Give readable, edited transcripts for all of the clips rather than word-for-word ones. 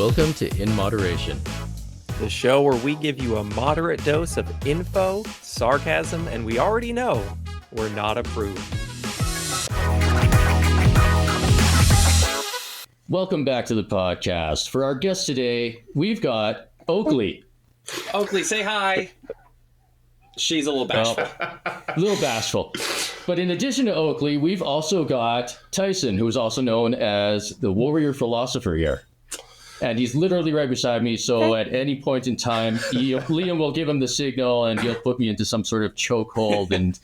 Welcome to In Moderation, the show where we give you a moderate dose of info, sarcasm, and we already know we're not approved. Welcome back to the podcast. For our guest today, we've got Oakley. Oakley, say hi. She's a little bashful. A little bashful. But in addition to Oakley, we've also got Tyson, who is also known as the Warrior Philosopher here. And he's literally right beside me, so at any point in time, Liam will give him the signal and he'll put me into some sort of chokehold and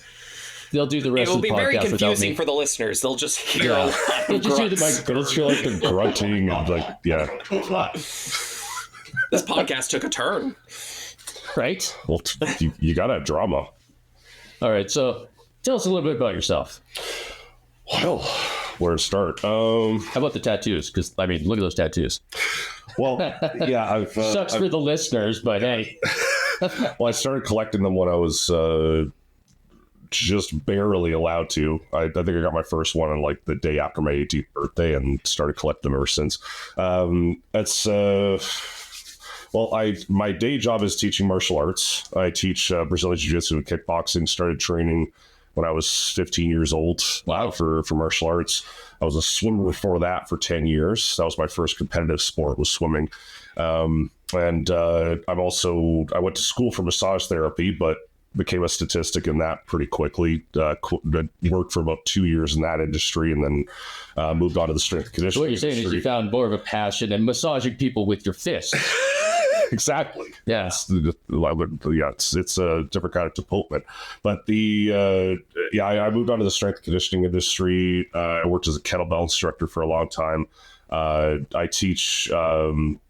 they'll do the rest of the podcast without me. It will be very confusing for the listeners. They'll just hear a lot of grunts. They'll just feel like the grunting and like, yeah. This podcast took a turn. Right? Well, you got to have drama. All right, so tell us a little bit about yourself. Well, where to start? How about the tattoos? Because, I mean, look at those tattoos. Well, yeah. I've Sucks for the listeners, but hey. Well, I started collecting them when I was just barely allowed to. I think I got my first one on like the day after my 18th birthday and started collecting them ever since. My day job is teaching martial arts. I teach Brazilian Jiu Jitsu and kickboxing. Started training when I was 15 years old. Wow. For martial arts. I was a swimmer before that for 10 years. That was my first competitive sport, was swimming. I went to school for massage therapy, but became a statistic in that pretty quickly. Worked for about 2 years in that industry and then moved on to the strength and conditioning. So what you're saying is you found more of a passion in massaging people with your fists. Exactly. Yeah. It's a different kind of deportment. But I moved on to the strength and conditioning industry. I worked as a kettlebell instructor for a long time. I teach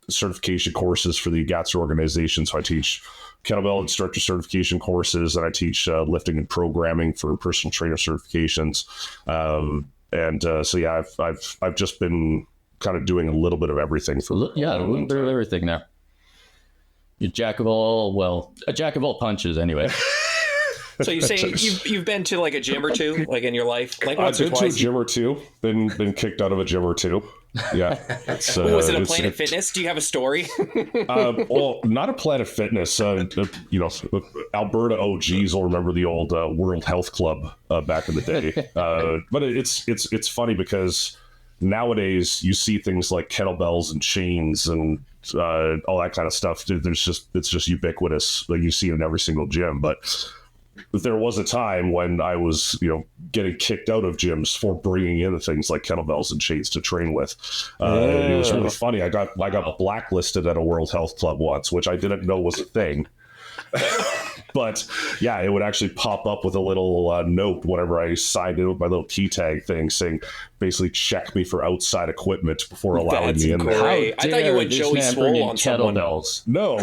certification courses for the GATS organization. So I teach kettlebell instructor certification courses, and I teach lifting and programming for personal trainer certifications. I've just been kind of doing a little bit of everything a little bit of everything now. You're a jack of all punches anyway. So you say you've been to like a gym or two, like in your life, like once I've or been twice. to a gym or two. Been kicked out of a gym or two. Yeah. Was it a Planet Fitness? Do you have a story? Well, not a Planet Fitness. Alberta OGs will remember the old World Health Club back in the day. But it's funny because nowadays you see things like kettlebells and chains and all that kind of stuff. It's just ubiquitous. Like you see it in every single gym. But there was a time when I was, getting kicked out of gyms for bringing in things like kettlebells and chains to train with. It was really funny. I got blacklisted at a World Health Club once, which I didn't know was a thing. But yeah, it would actually pop up with a little note whenever I signed in with my little key tag thing saying, basically check me for outside equipment before allowing me in there. I thought you went Joey Swole on kettlebells. No,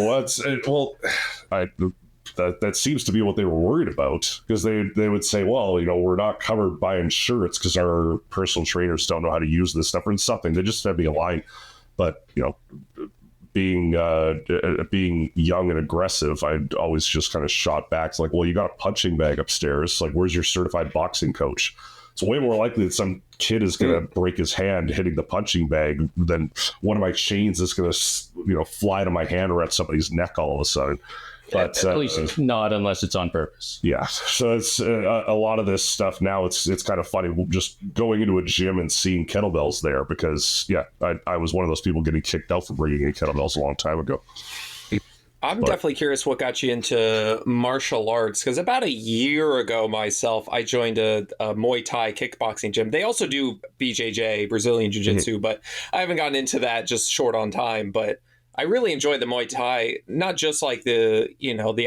that seems to be what they were worried about, because they would say, well, we're not covered by insurance because our personal trainers don't know how to use this stuff or something. They just had me a line. But, being young and aggressive, I'd always just kind of shot back. It's like, well, you got a punching bag upstairs. Like, where's your certified boxing coach? It's way more likely that some kid is going to break his hand hitting the punching bag than one of my chains is going to, fly to my hand or at somebody's neck all of a sudden. But at least not unless it's on purpose. Yeah. So it's a lot of this stuff now. It's kind of funny just going into a gym and seeing kettlebells there because, I was one of those people getting kicked out for bringing in kettlebells a long time ago. I'm definitely curious what got you into martial arts, because about a year ago myself, I joined a Muay Thai kickboxing gym. They also do BJJ, Brazilian Jiu Jitsu, but I haven't gotten into that, just short on time. But I really enjoy the Muay Thai, not just like the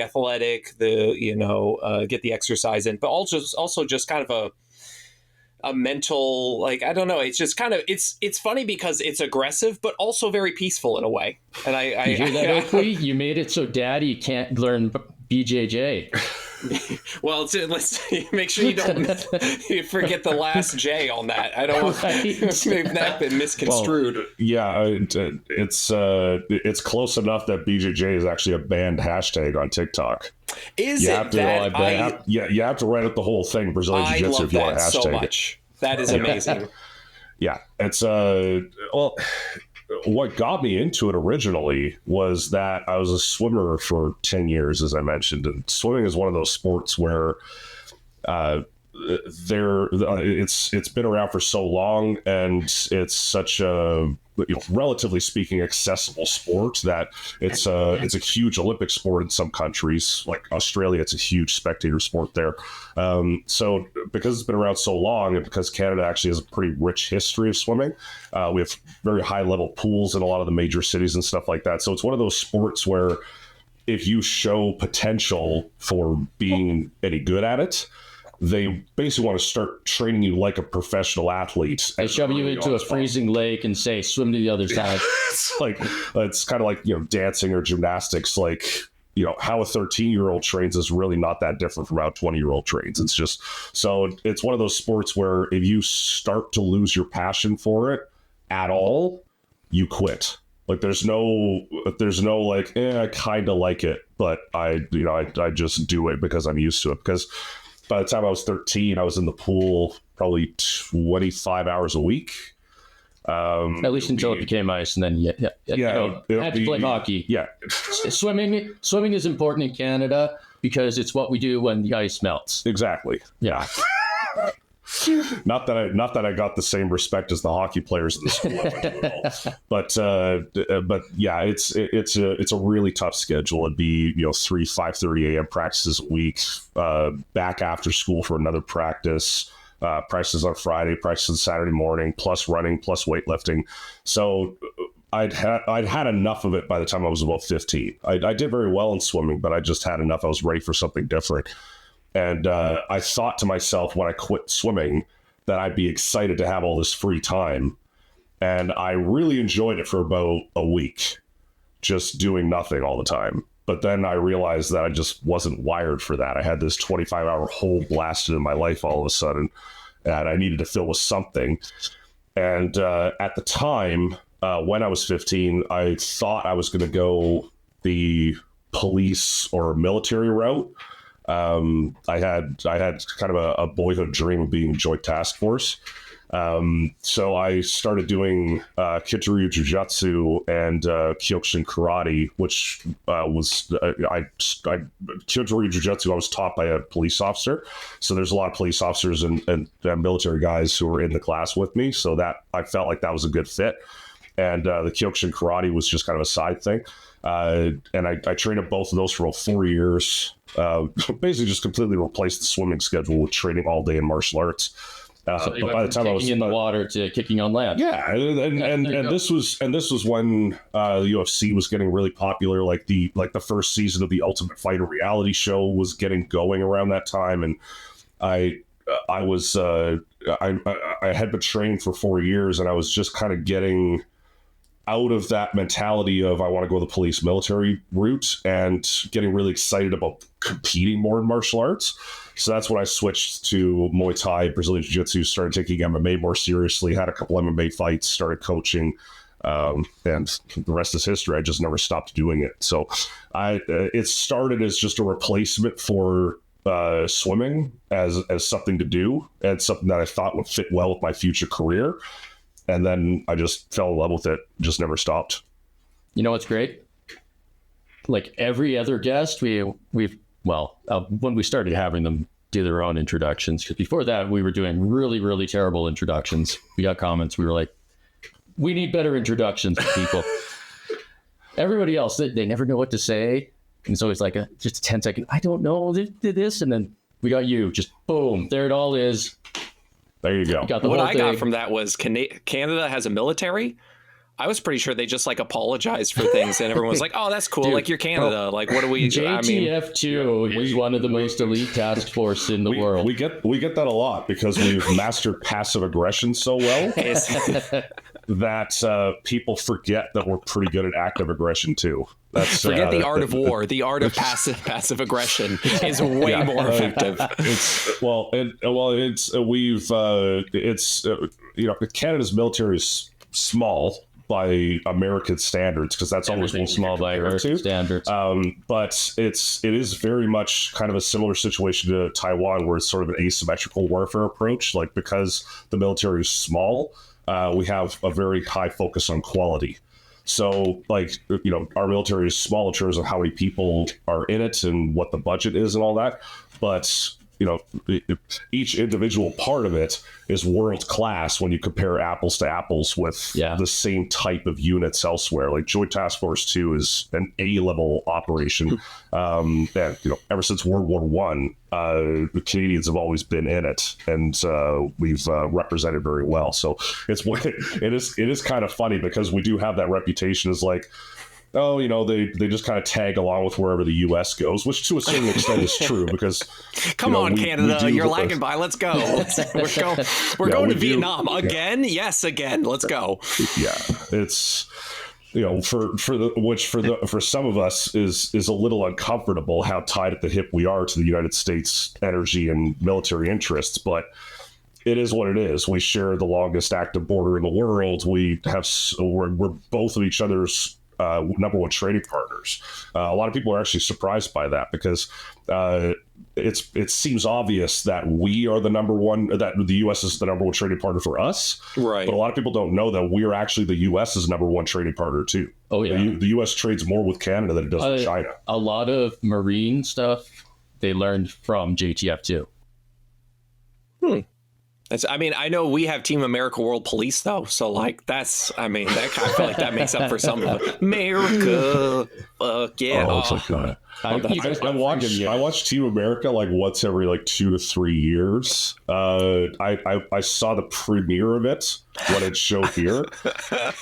athletic, get the exercise in, but also just kind of a mental, like, I don't know. It's just kind of, it's funny because it's aggressive, but also very peaceful in a way. And you hear that, Oakley? You made it so daddy can't learn BJJ. Well, let's make sure you don't forget the last J on that. I don't want that been misconstrued. Well, yeah, it's close enough that BJJ is actually a banned hashtag on TikTok. You have to write out the whole thing, Brazilian Jiu Jitsu, if you want to hashtag so much. That is amazing. Yeah, it's what got me into it originally was that I was a swimmer for 10 years, as I mentioned, and swimming is one of those sports where it's been around for so long, and it's such a, relatively speaking, accessible sport that it's a huge Olympic sport in some countries. Like Australia, it's a huge spectator sport there. So because it's been around so long, and because Canada actually has a pretty rich history of swimming, we have very high level pools in a lot of the major cities and stuff like that. So it's one of those sports where if you show potential for being any good at it, they basically want to start training you like a professional athlete. They shove you into a freezing lake and say, swim to the other side. It's kind of like, dancing or gymnastics. Like, how a 13-year-old trains is really not that different from how a 20-year-old trains. It's just, so it's one of those sports where if you start to lose your passion for it at all, you quit. Like there's no like, I kind of like it, but I just do it because I'm used to it. Because by the time I was 13, I was in the pool probably 25 hours a week. At least until it became ice, and then I had to play hockey. Yeah, swimming is important in Canada because it's what we do when the ice melts. Exactly. Yeah. Not that I got the same respect as the hockey players in the school, but yeah, it's a really tough schedule. It'd be 5:30 a.m. practices a week, back after school for another practice, practices on Friday, practices Saturday morning, plus running, plus weightlifting. So I'd had enough of it by the time I was about 15. I did very well in swimming, but I just had enough. I was ready for something different. And I thought to myself when I quit swimming that I'd be excited to have all this free time. And I really enjoyed it for about a week, just doing nothing all the time. But then I realized that I just wasn't wired for that. I had this 25-hour hole blasted in my life all of a sudden, and I needed to fill with something. And at the time, when I was 15, I thought I was going to go the police or military route. I had kind of a boyhood dream of being Joint Task Force. So I started doing Kitaryu Jiu Jitsu and Kyokushin Karate, which was Kitaryu Jiu Jitsu I was taught by a police officer. So there's a lot of police officers and military guys who were in the class with me. So that I felt like that was a good fit. And the Kyokushin Karate was just kind of a side thing. And I trained at both of those for about 4 years. Basically just completely replaced the swimming schedule with training all day in martial arts. So but by the time I was in the water to kicking on land. Yeah. And this was when the UFC was getting really popular. Like the first season of the Ultimate Fighter reality show was getting going around that time. And I had been training for 4 years, and I was just kind of getting out of that mentality of I want to go the police military route and getting really excited about competing more in martial arts. So that's when I switched to Muay Thai, Brazilian Jiu Jitsu, started taking MMA more seriously, had a couple MMA fights, started coaching, and the rest is history. I just never stopped doing it. So it started as just a replacement for swimming as something to do and something that I thought would fit well with my future career. And then I just fell in love with it, just never stopped. You know what's great? Like every other guest, when we started having them do their own introductions, because before that, we were doing really, really terrible introductions. We got comments. We were like, we need better introductions for people. Everybody else, they never know what to say. And it's always like just a 10-second, I don't know, this. And then we got you, just boom, there it all is. There you go. What I got from that was Canada has a military. I was pretty sure they just apologized for things, and everyone was like, "Oh, that's cool. Dude, like you're Canada. Like, what do we?" JTF2 is one of the most elite task force in the world. We get that a lot because we've mastered passive aggression so well that people forget that we're pretty good at active aggression too. Forget the art of war. The art of passive aggression is way more effective. Canada's military is small by American standards, because that's always been small by American standards. But it is very much kind of a similar situation to Taiwan, where it's sort of an asymmetrical warfare approach. Like, because the military is small, we have a very high focus on quality. So, like, our military is small in terms of how many people are in it and what the budget is and all that. But, each individual part of it is world class when you compare apples to apples with the same type of units elsewhere. Like Joint Task Force 2 is an A-level operation. And, ever since World War One, the Canadians have always been in it, and we've represented very well. So it is kind of funny because we do have that reputation as like, oh, they just kind of tag along with wherever the U.S. goes, which to a certain extent is true because come on, Canada, you're lagging by. Let's go. We're going to Vietnam again. Yes, again. Let's go. Yeah, it's for some of us is a little uncomfortable how tied at the hip we are to the United States energy and military interests, but it is what it is. We share the longest active border in the world. We're both of each other's number one trading partners. A lot of people are actually surprised by that because it seems obvious that we are the number one, that the U.S. is the number one trading partner for us. Right. But a lot of people don't know that we're actually the U.S.'s number one trading partner too. Oh yeah. The U.S. trades more with Canada than it does with China. A lot of Marine stuff they learned from JTF too. I know we have Team America World Police though, so like that kind of feel like that makes up for some of it. America, fuck yeah! I watch Team America like once every like 2 to 3 years. I saw the premiere of it when it showed here,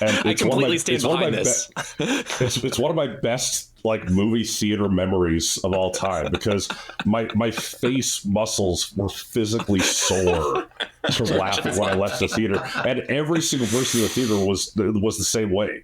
and I completely stand behind this. It's one of my best like movie theater memories of all time because my face muscles were physically sore from laughing when I left the theater, and every single person in the theater was the same way.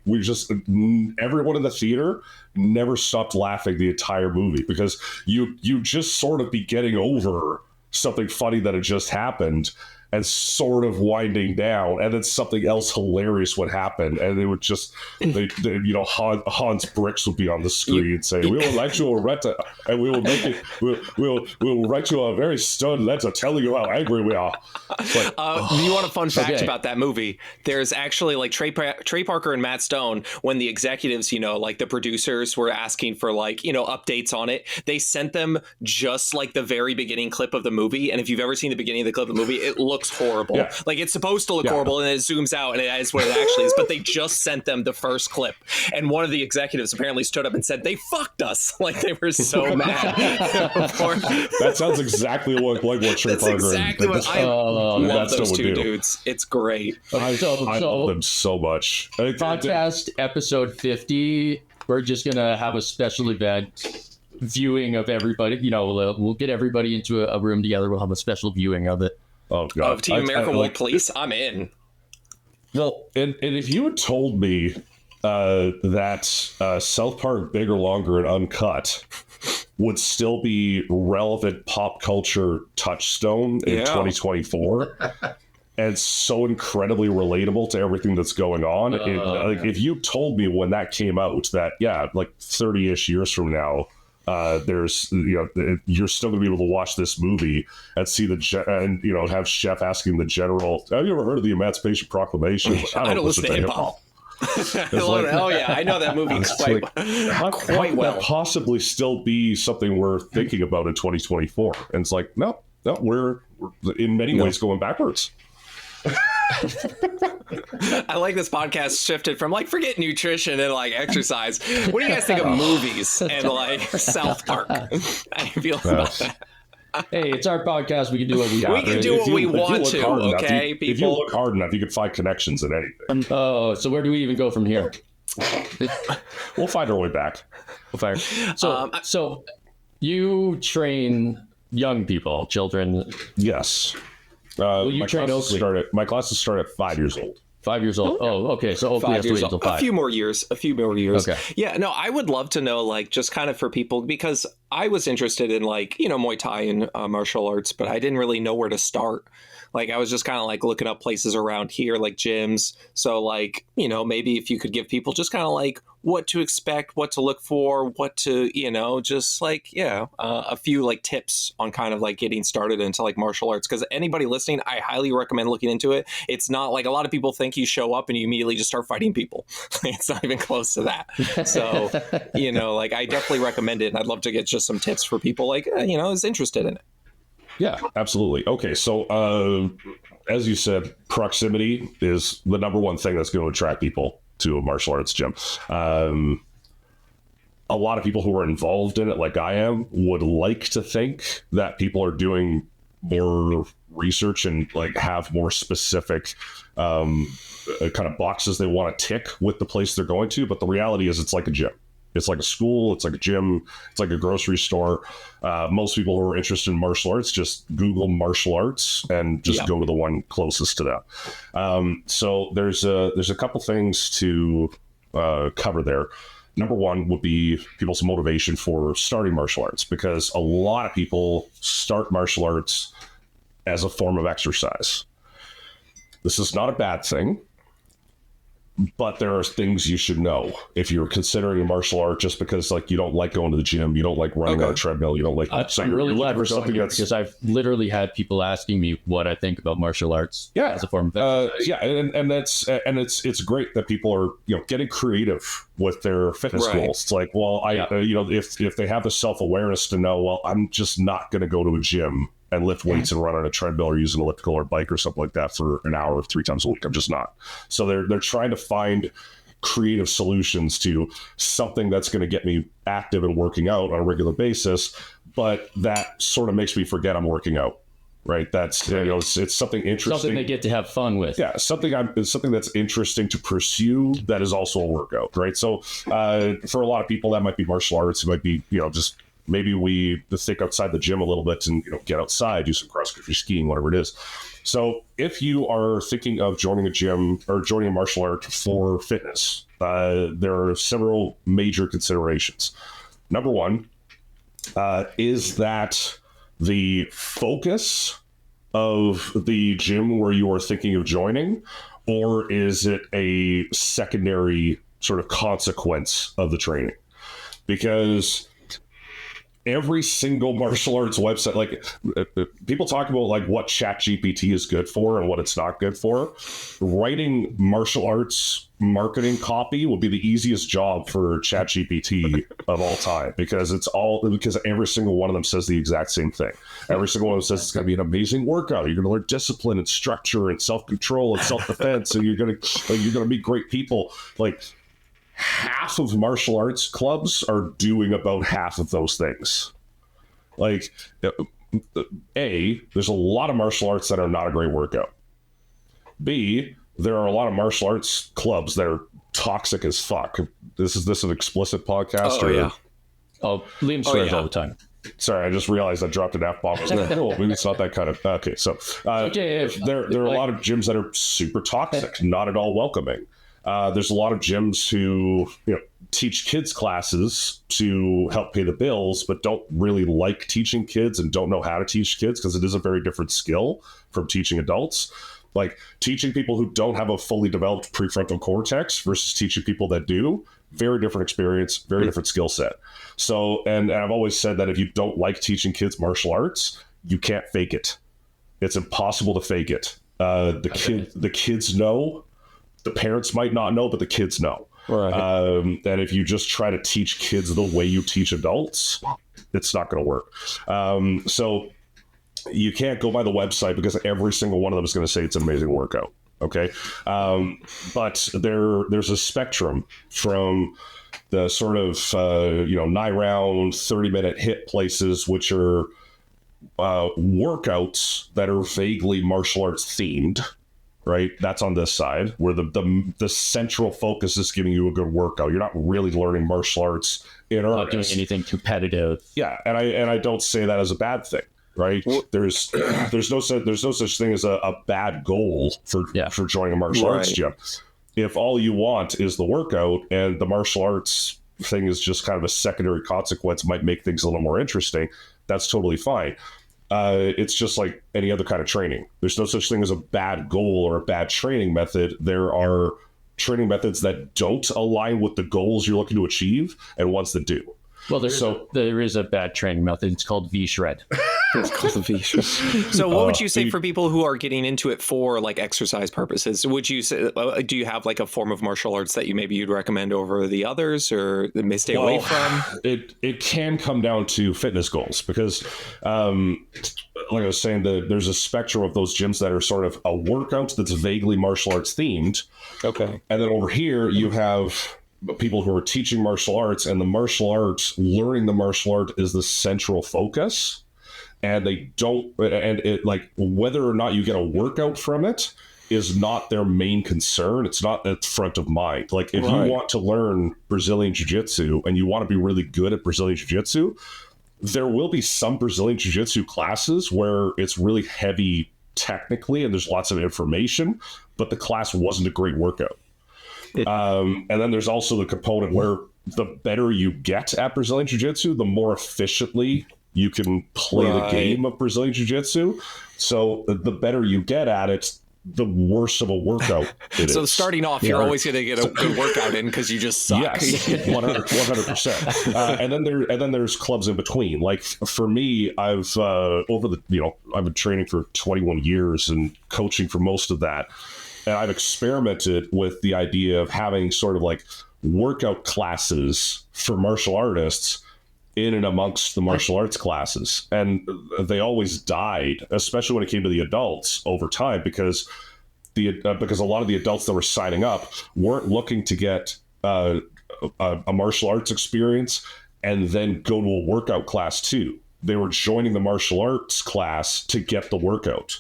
Everyone in the theater never stopped laughing the entire movie because you just sort of be getting over something funny that had just happened and sort of winding down, and then something else hilarious would happen, and they would just, Hans Bricks would be on the screen and say, "We will write you a letter, and we will make it. We'll write you a very stern letter telling you how angry we are." But, you want a fun fact about that movie? There's actually like Trey Parker and Matt Stone, when the executives, like the producers were asking for updates on it, they sent them just like the very beginning clip of the movie, and if you've ever seen the beginning of the clip of the movie, it looks horrible. Yeah. Like it's supposed to look horrible, and then it zooms out and it is what it actually is, but they just sent them the first clip, and one of the executives apparently stood up and said they fucked us. Like they were so mad. That sounds exactly like what Trey Parker exactly and I love those two do. dudes. It's great. I love them so much. Podcast episode 50, we're just gonna have a special event viewing of everybody. We'll get everybody into a room together. We'll have a special viewing of it. Oh God! Of Team America World Police, I'm in. Well, and if you had told me that South Park Bigger, Longer, and Uncut would still be relevant pop culture touchstone in 2024, and so incredibly relatable to everything that's going on, if you told me when that came out that like 30-ish years from now, there's you're still gonna be able to watch this movie and see have Chef asking the general, "Have you ever heard of the Emancipation Proclamation?" I don't listen to hip hop. Oh yeah, I know that movie quite how well. Could that possibly still be something we're thinking about in 2024? And it's like, no, we're in many ways going backwards. I like this podcast shifted from like forget nutrition and like exercise. What do you guys think of movies and like South Park? How do you feel about that? Hey, it's our podcast. We can do what we want. We can do what we want to. Okay, people. If you look hard enough, you can find connections in anything. Oh, so where do we even go from here? We'll find our way back. We'll find. So you train young people, children. Yes. My classes start at 5 years old. 5 years old. Oh, okay. So Oakley has to wait until 5. A few more years. Okay. Yeah, no, I would love to know, like, just kind of for people, because I was interested in, like, Muay Thai and martial arts, but I didn't really know where to start. Like, I was just kind of, like, looking up places around here, like gyms. So, like, maybe if you could give people just kind of, like, what to expect, what to look for, what to, just like, a few like tips on kind of like getting started into like martial arts. Because anybody listening, I highly recommend looking into it. It's not like a lot of people think you show up and you immediately just start fighting people. It's not even close to that. So, like I definitely recommend it. And I'd love to get just some tips for people like, is interested in it. Yeah, absolutely. Okay, so as you said, proximity is the number one thing that's going to attract people to a martial arts gym. A lot of people who are involved in it, like I am, would like to think that people are doing more research and like have more specific kind of boxes they want to tick with the place they're going to. But the reality is it's like a gym. It's like a school. It's like a gym. It's like a grocery store. Most people who are interested in martial arts just Google martial arts and just go to the one closest to them. So there's a couple things to cover there. Number one would be people's motivation for starting martial arts, because a lot of people start martial arts as a form of exercise. This is not a bad thing. But there are things you should know if you're considering a martial art, just because like you don't like going to the gym, you don't like running on a treadmill, you don't like. I'm really glad for something because I've literally had people asking me what I think about martial arts as a form of exercise. And it's great that people are getting creative with their fitness goals. It's like, well, if they have the self-awareness to know, well, I'm just not going to go to a gym and lift weights and run on a treadmill or use an elliptical or bike or something like that for an hour 3 times a week. I'm just not. So they're trying to find creative solutions to something that's going to get me active and working out on a regular basis, but that sort of makes me forget I'm working out. Right. That's, it's something interesting. Something they get to have fun with. Yeah. Something that's interesting to pursue that is also a workout. Right. So for a lot of people, that might be martial arts. It might be, just maybe we think outside the gym a little bit and get outside, do some cross-country skiing, whatever it is. So if you are thinking of joining a gym or joining a martial art for fitness, there are several major considerations. Number one is that the focus of the gym where you are thinking of joining, or is it a secondary sort of consequence of the training? Because every single martial arts website, like people talk about like what ChatGPT is good for and what it's not good for. Writing martial arts marketing copy would be the easiest job for ChatGPT of all time, because every single one of them says the exact same thing. Every single one of them says it's going to be an amazing workout. You're going to learn discipline and structure and self-control and self-defense, and you're going to meet great people. Like, half of martial arts clubs are doing about half of those things. Like, there's a lot of martial arts that are not a great workout. B, there are a lot of martial arts clubs that are toxic as fuck. Is this an explicit podcast? Liam swears all the time. Sorry, I just realized I dropped an F-bomb. Oh, maybe it's not that kind of... Okay, so there are a lot of gyms that are super toxic, not at all welcoming. There's a lot of gyms who teach kids classes to help pay the bills, but don't really like teaching kids and don't know how to teach kids, because it is a very different skill from teaching adults. Like, teaching people who don't have a fully developed prefrontal cortex versus teaching people that do, very different experience, very different skill set. So, and I've always said that if you don't like teaching kids martial arts, you can't fake it. It's impossible to fake it. The kids know. The parents might not know, but the kids know. Right. And if you just try to teach kids the way you teach adults, it's not going to work. So you can't go by the website, because every single one of them is going to say it's an amazing workout. Okay. But there's a spectrum from the sort of, 9-round, 30-minute hit places, which are workouts that are vaguely martial arts themed. Right, that's on this side, where the central focus is giving you a good workout. You're not really learning martial arts in earnest. Not doing anything competitive. Yeah, and I don't say that as a bad thing. Right, there's no such thing as a bad goal for joining a martial arts gym. If all you want is the workout and the martial arts thing is just kind of a secondary consequence, might make things a little more interesting, that's totally fine. It's just like any other kind of training. There's no such thing as a bad goal or a bad training method. There are training methods that don't align with the goals you're looking to achieve and ones that do. Well, there is a bad training method. It's called V-shred. So what would you say for people who are getting into it for like exercise purposes? Would you say, do you have like a form of martial arts that you'd recommend over the others or may stay away from? It can come down to fitness goals because, like I was saying, there's a spectrum of those gyms that are sort of a workout that's vaguely martial arts themed. Okay. And then over here you have people who are teaching martial arts, and the martial arts, learning the martial art is the central focus. And they don't, and it like whether or not you get a workout from it is not their main concern. It's not at front of mind. Like if you want to learn Brazilian Jiu-Jitsu and you want to be really good at Brazilian Jiu-Jitsu, there will be some Brazilian Jiu-Jitsu classes where it's really heavy technically and there's lots of information, but the class wasn't a great workout. And then there's also the component where the better you get at Brazilian Jiu-Jitsu, the more efficiently you can play the game of Brazilian Jiu-Jitsu. So the better you get at it, the worse of a workout it so is. Starting off, you're always going to get a good workout in because you just suck. Yes, 100%. And then there's clubs in between. Like for me, I've I've been training for 21 years and coaching for most of that. And I've experimented with the idea of having sort of like workout classes for martial artists in and amongst the martial arts classes. And they always died, especially when it came to the adults over time, because a lot of the adults that were signing up weren't looking to get a martial arts experience and then go to a workout class too. They were joining the martial arts class to get the workout.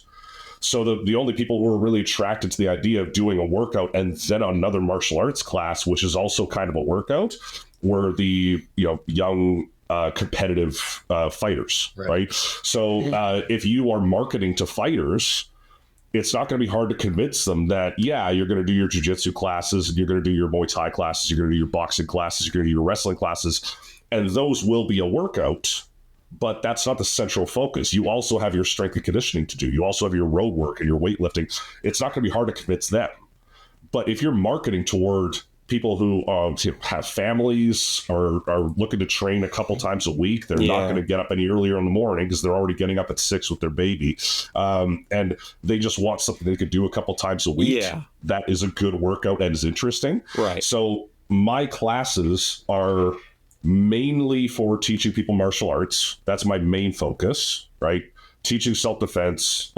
So the only people who were really attracted to the idea of doing a workout and then another martial arts class, which is also kind of a workout, were the young competitive fighters, right? So if you are marketing to fighters, it's not going to be hard to convince them that, you're going to do your jiu-jitsu classes, and you're going to do your Muay Thai classes, you're going to do your boxing classes, you're going to do your wrestling classes, and those will be a workout. But that's not the central focus. You also have your strength and conditioning to do. You also have your road work and your weightlifting. It's not going to be hard to convince them. But if you're marketing toward people who have families or are looking to train a couple times a week, they're not going to get up any earlier in the morning because they're already getting up at 6 with their baby. And they just want something they could do a couple times a week. Yeah. That is a good workout and is interesting. Right. So my classes are mainly for teaching people martial arts. That's my main focus, right? Teaching self-defense,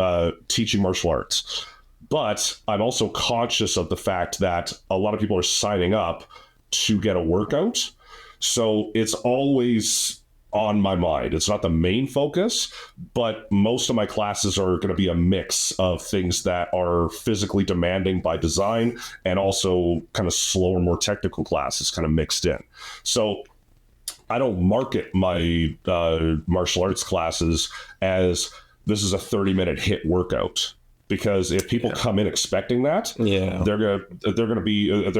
teaching martial arts. But I'm also conscious of the fact that a lot of people are signing up to get a workout. So it's always on my mind. It's not the main focus, but most of my classes are going to be a mix of things that are physically demanding by design and also kind of slower, more technical classes kind of mixed in. So I don't market my martial arts classes as this is a 30-minute hit workout, because if people come in expecting that, they're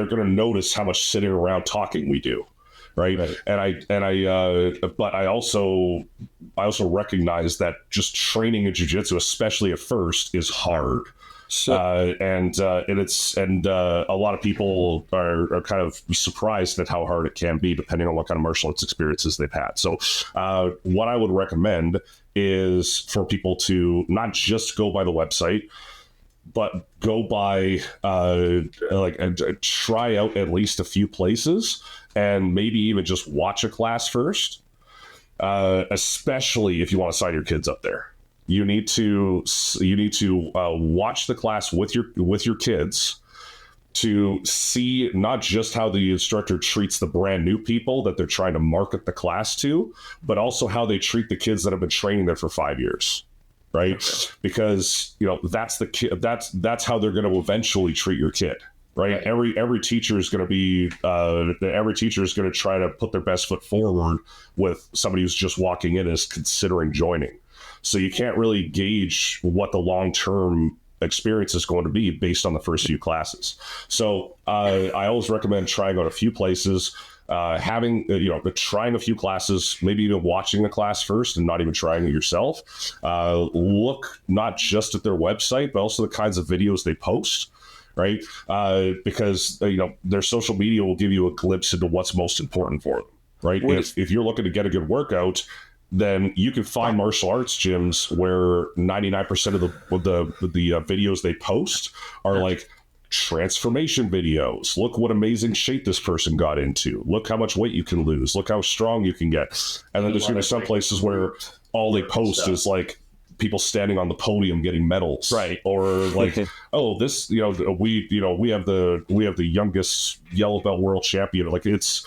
gonna notice how much sitting around talking we do, right? But I also recognize that just training in jiu-jitsu, especially at first, is hard. And a lot of people are kind of surprised at how hard it can be, depending on what kind of martial arts experiences they've had. So what I would recommend is for people to not just go by the website, but go by and try out at least a few places, and maybe even just watch a class first, especially if you want to sign your kids up there. You need to watch the class with your kids to see not just how the instructor treats the brand new people that they're trying to market the class to, but also how they treat the kids that have been training there for 5 years, right? Okay. Because that's how they're going to eventually treat your kid, right? Every teacher is going to be try to put their best foot forward with somebody who's just walking in and is considering joining. So you can't really gauge what the long-term experience is going to be based on the first few classes. So I always recommend trying out a few places, trying a few classes, maybe even watching the class first and not even trying it yourself. Look not just at their website, but also the kinds of videos they post, right? Because their social media will give you a glimpse into what's most important for them, right? If you're looking to get a good workout, then you can find martial arts gyms where 99% of the videos they post are like transformation videos. Look what amazing shape this person got into. Look how much weight you can lose. Look how strong you can get. And then there's going to be some places where all they post is like people standing on the podium getting medals, right? Or like, oh, this, we have the youngest yellow belt world champion. Like, it's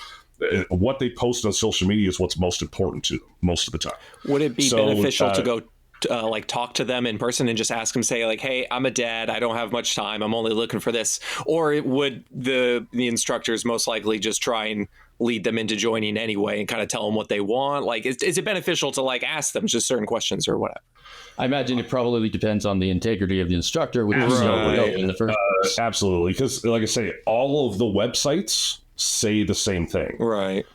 what they post on social media is what's most important to them most of the time. Would it be beneficial to go like talk to them in person and just ask them, say like, hey, I'm a dad, I don't have much time, I'm only looking for this? Or would the instructors most likely just try and lead them into joining anyway and kind of tell them what they want? Like, is it beneficial to like ask them just certain questions or whatever? I imagine it probably depends on the integrity of the instructor, which we don't know in the first place. Absolutely, because like I say, all of the websites say the same thing, right?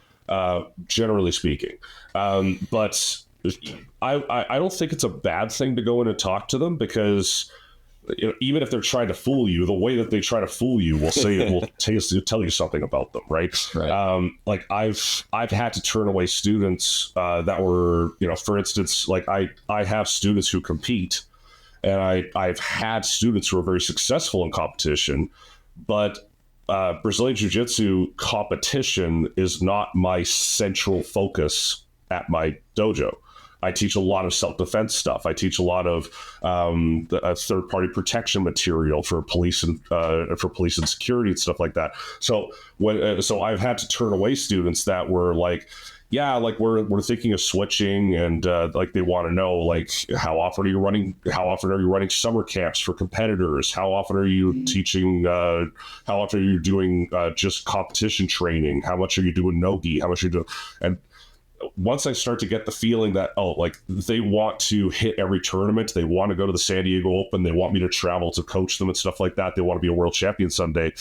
Generally speaking, but I don't think it's a bad thing to go in and talk to them, because even if they're trying to fool you, the way that they try to fool you will tell you something about them, right? Like I've had to turn away students that were, for instance, like I have students who compete, and I've had students who are very successful in competition, but Brazilian Jiu-Jitsu competition is not my central focus at my dojo. I teach a lot of self-defense stuff. I teach a lot of third-party protection material for police and security and stuff like that. So so I've had to turn away students that were like, yeah, like we're thinking of switching, and like they want to know, like, how often are you running summer camps for competitors? How often are you teaching? How often are you doing just competition training? How much are you doing no-gi? How much are you doing? And once I start to get the feeling that, like they want to hit every tournament, they want to go to the San Diego Open, they want me to travel to coach them and stuff like that, they want to be a world champion someday,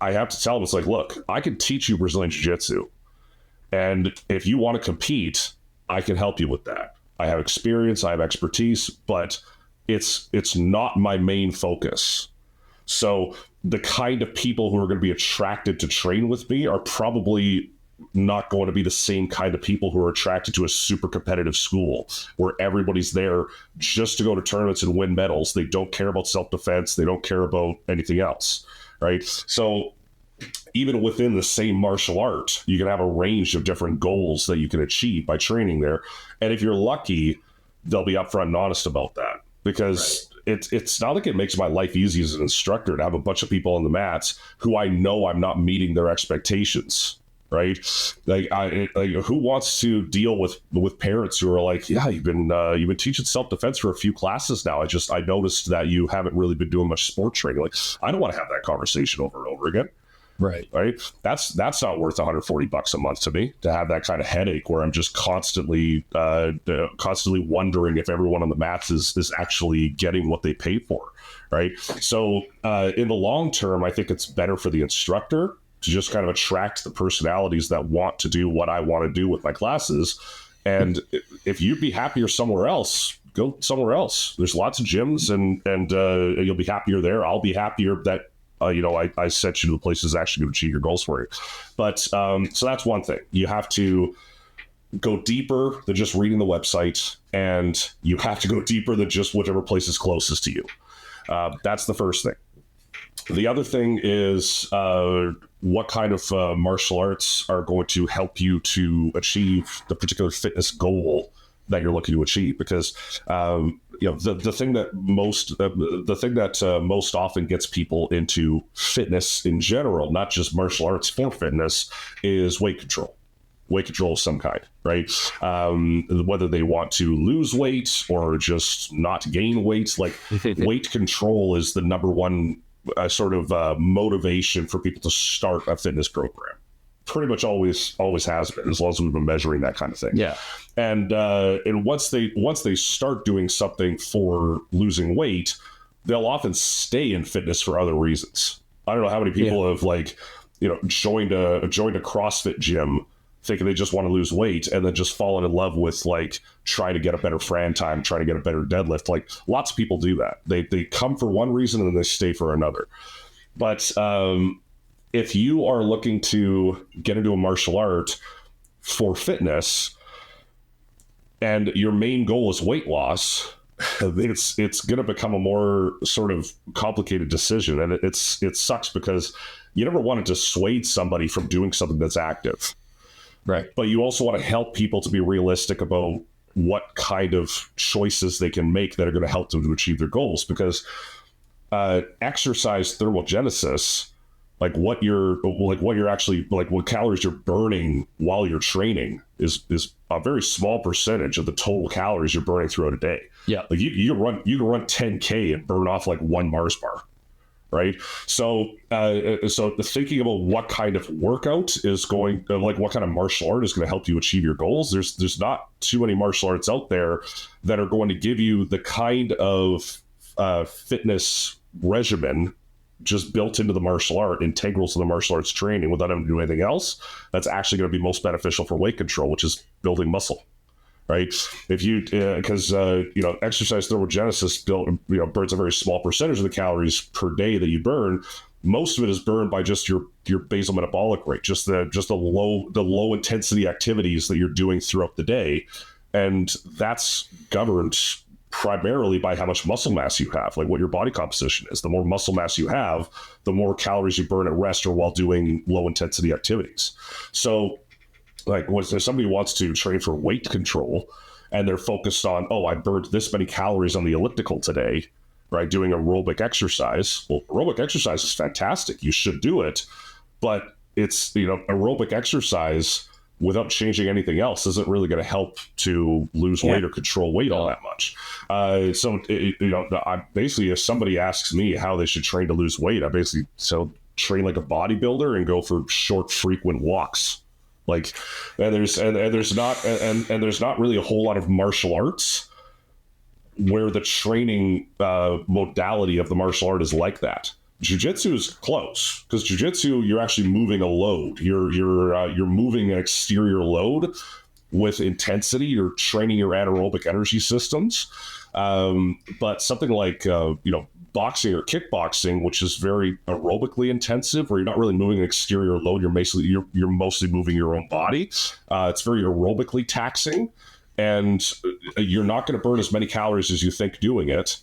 I have to tell them, it's like, look, I can teach you Brazilian Jiu-Jitsu. And if you want to compete, I can help you with that. I have experience, I have expertise, but it's not my main focus. So the kind of people who are going to be attracted to train with me are probably not going to be the same kind of people who are attracted to a super competitive school where everybody's there just to go to tournaments and win medals. They don't care about self-defense. They don't care about anything else, right? So even within the same martial art, you can have a range of different goals that you can achieve by training there. And if you're lucky, they'll be upfront and honest about that, because it's not like it makes my life easy as an instructor to have a bunch of people on the mats who I know I'm not meeting their expectations. Right? Like, who wants to deal with parents who are like, yeah, you've been teaching self-defense for a few classes now. I noticed that you haven't really been doing much sport training. Like, I don't want to have that conversation over and over again. Right. That's not worth $140 a month to me, to have that kind of headache where I'm just constantly wondering if everyone on the mats is actually getting what they pay for. Right. So in the long term, I think it's better for the instructor to just kind of attract the personalities that want to do what I want to do with my classes. And if you'd be happier somewhere else, go somewhere else. There's lots of gyms, and you'll be happier there. I'll be happier that, I sent you to the places actually going to achieve your goals for you. But so that's one thing. You have to go deeper than just reading the website, and you have to go deeper than just whichever place is closest to you. That's the first thing. The other thing is what kind of martial arts are going to help you to achieve the particular fitness goal that you're looking to achieve. Because the thing that most often gets people into fitness in general, not just martial arts for fitness, is weight control. Weight control of some kind, right? Whether they want to lose weight or just not gain weight, like weight control is the number one motivation for people to start a fitness program. Pretty much always has been, as long as we've been measuring that kind of thing. Yeah. And once they start doing something for losing weight, they'll often stay in fitness for other reasons. I don't know how many people have joined a CrossFit gym thinking they just want to lose weight and then just falling in love with like trying to get a better Fran time, trying to get a better deadlift. Like lots of people do that. They come for one reason and then they stay for another. But if you are looking to get into a martial art for fitness and your main goal is weight loss, it's going to become a more sort of complicated decision. And it sucks because you never want to dissuade somebody from doing something that's active. Right. But you also want to help people to be realistic about what kind of choices they can make that are going to help them to achieve their goals. Because exercise thermogenesis, like what calories you're burning while you're training is a very small percentage of the total calories you're burning throughout a day. Yeah. Like you can run 10K and burn off like one Mars bar. Right. So thinking about what kind of workout is going, like what kind of martial art is going to help you achieve your goals. There's not too many martial arts out there that are going to give you the kind of fitness regimen just built into the martial art, integral to the martial arts training without having to do anything else. That's actually going to be most beneficial for weight control, which is building muscle. Right. If you, because, exercise thermogenesis burns a very small percentage of the calories per day that you burn. Most of it is burned by just your basal metabolic rate, just the low intensity activities that you're doing throughout the day. And that's governed primarily by how much muscle mass you have, like what your body composition is. The more muscle mass you have, the more calories you burn at rest or while doing low intensity activities. So like when somebody wants to train for weight control and they're focused on, I burned this many calories on the elliptical today, right? Doing aerobic exercise. Well, aerobic exercise is fantastic. You should do it. But it's, aerobic exise without changing anything else isn't really going to help to lose weight or control weight all that much. Basically, if somebody asks me how they should train to lose weight, I basically train like a bodybuilder and go for short, frequent walks. Like, and there's not really a whole lot of martial arts where the training modality of the martial art is like that. Jiu Jitsu is close because Jiu Jitsu, you're actually moving a load. You're moving an exterior load with intensity. You're training your anaerobic energy systems. But something like boxing or kickboxing, which is very aerobically intensive, where you're not really moving an exterior load. You're mostly moving your own body. It's very aerobically taxing, and you're not going to burn as many calories as you think doing it.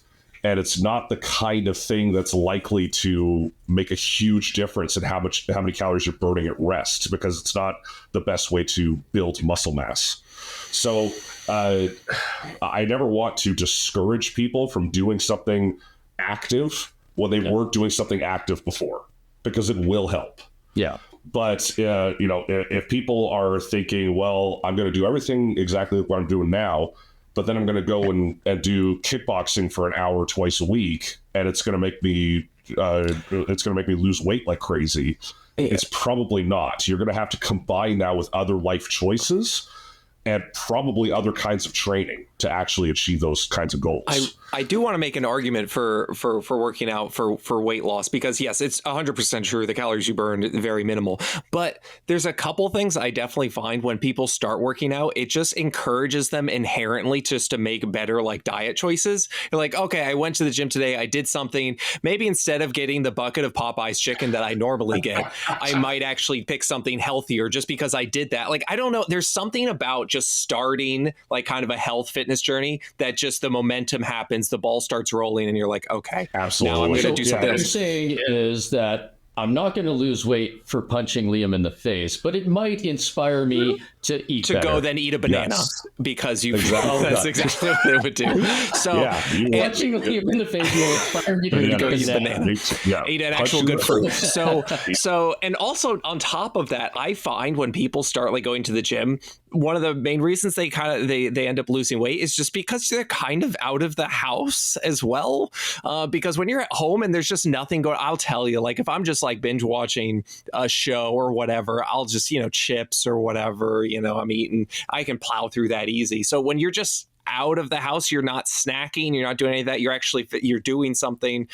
And it's not the kind of thing that's likely to make a huge difference in how many calories you're burning at rest, because it's not the best way to build muscle mass. So I never want to discourage people from doing something active when they weren't doing something active before, because it will help. Yeah. But, if people are thinking, well, I'm going to do everything exactly like what I'm doing now, but then I'm going to go and do kickboxing for an hour twice a week, and it's going to make me lose weight like crazy. Yeah. It's probably not. You're going to have to combine that with other life choices and probably other kinds of training to actually achieve those kinds of goals. I do want to make an argument for working out for weight loss, because yes, it's 100% true. The calories you burn are very minimal, but there's a couple things I definitely find when people start working out, it just encourages them inherently just to make better like diet choices. You're like, okay, I went to the gym today. I did something. Maybe instead of getting the bucket of Popeye's chicken that I normally get, I might actually pick something healthier just because I did that. Like, I don't know. There's something about just starting like kind of a health fitness journey that just the momentum happens, the ball starts rolling, and you're like, okay, absolutely. Now I'm going to do something. What I'm saying is that I'm not going to lose weight for punching Liam in the face, but it might inspire me to eat better. Go then eat a banana because you. Exactly. That's exactly what it would do. So punching Liam in the face will inspire me to go eat a banana. Yeah. Eat an actual good fruit. So, and also on top of that, I find when people start like going to the gym, one of the main reasons they end up losing weight is just because they're kind of out of the house as well. Because when you're at home and there's just nothing going, I'll tell you, like if I'm just like binge watching a show or whatever, I'll just, chips or whatever, I'm eating, I can plow through that easy. So when you're just out of the house. You're not snacking. You're not doing any of that. You're doing something,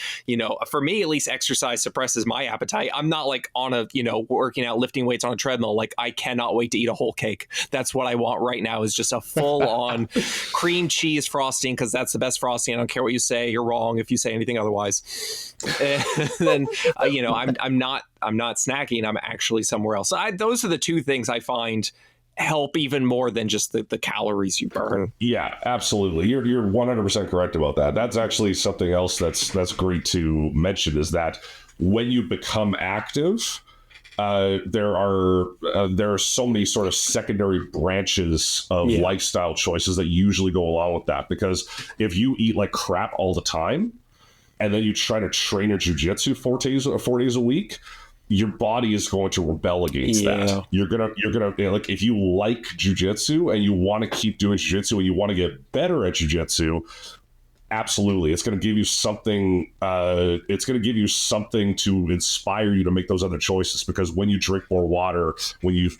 for me, at least exercise suppresses my appetite. I'm not like on a, working out, lifting weights on a treadmill. Like I cannot wait to eat a whole cake. That's what I want right now is just a full on cream cheese frosting. Cause that's the best frosting. I don't care what you say. You're wrong if you say anything otherwise. And then, I'm not snacking. I'm actually somewhere else. So those are the two things I find help even more than just the calories you burn. Yeah, absolutely. You're 100% correct about that. That's actually something else that's great to mention is that when you become active, there are so many sort of secondary branches of lifestyle choices that usually go along with that. Because if you eat like crap all the time, and then you try to train your jiu-jitsu 4 days a week, your body is going to rebel against that. You're gonna like if you like jiu-jitsu and you want to keep doing jiu-jitsu and you want to get better at jiu-jitsu, absolutely, it's going to give you something. It's going to give you something to inspire you to make those other choices. Because when you drink more water, when you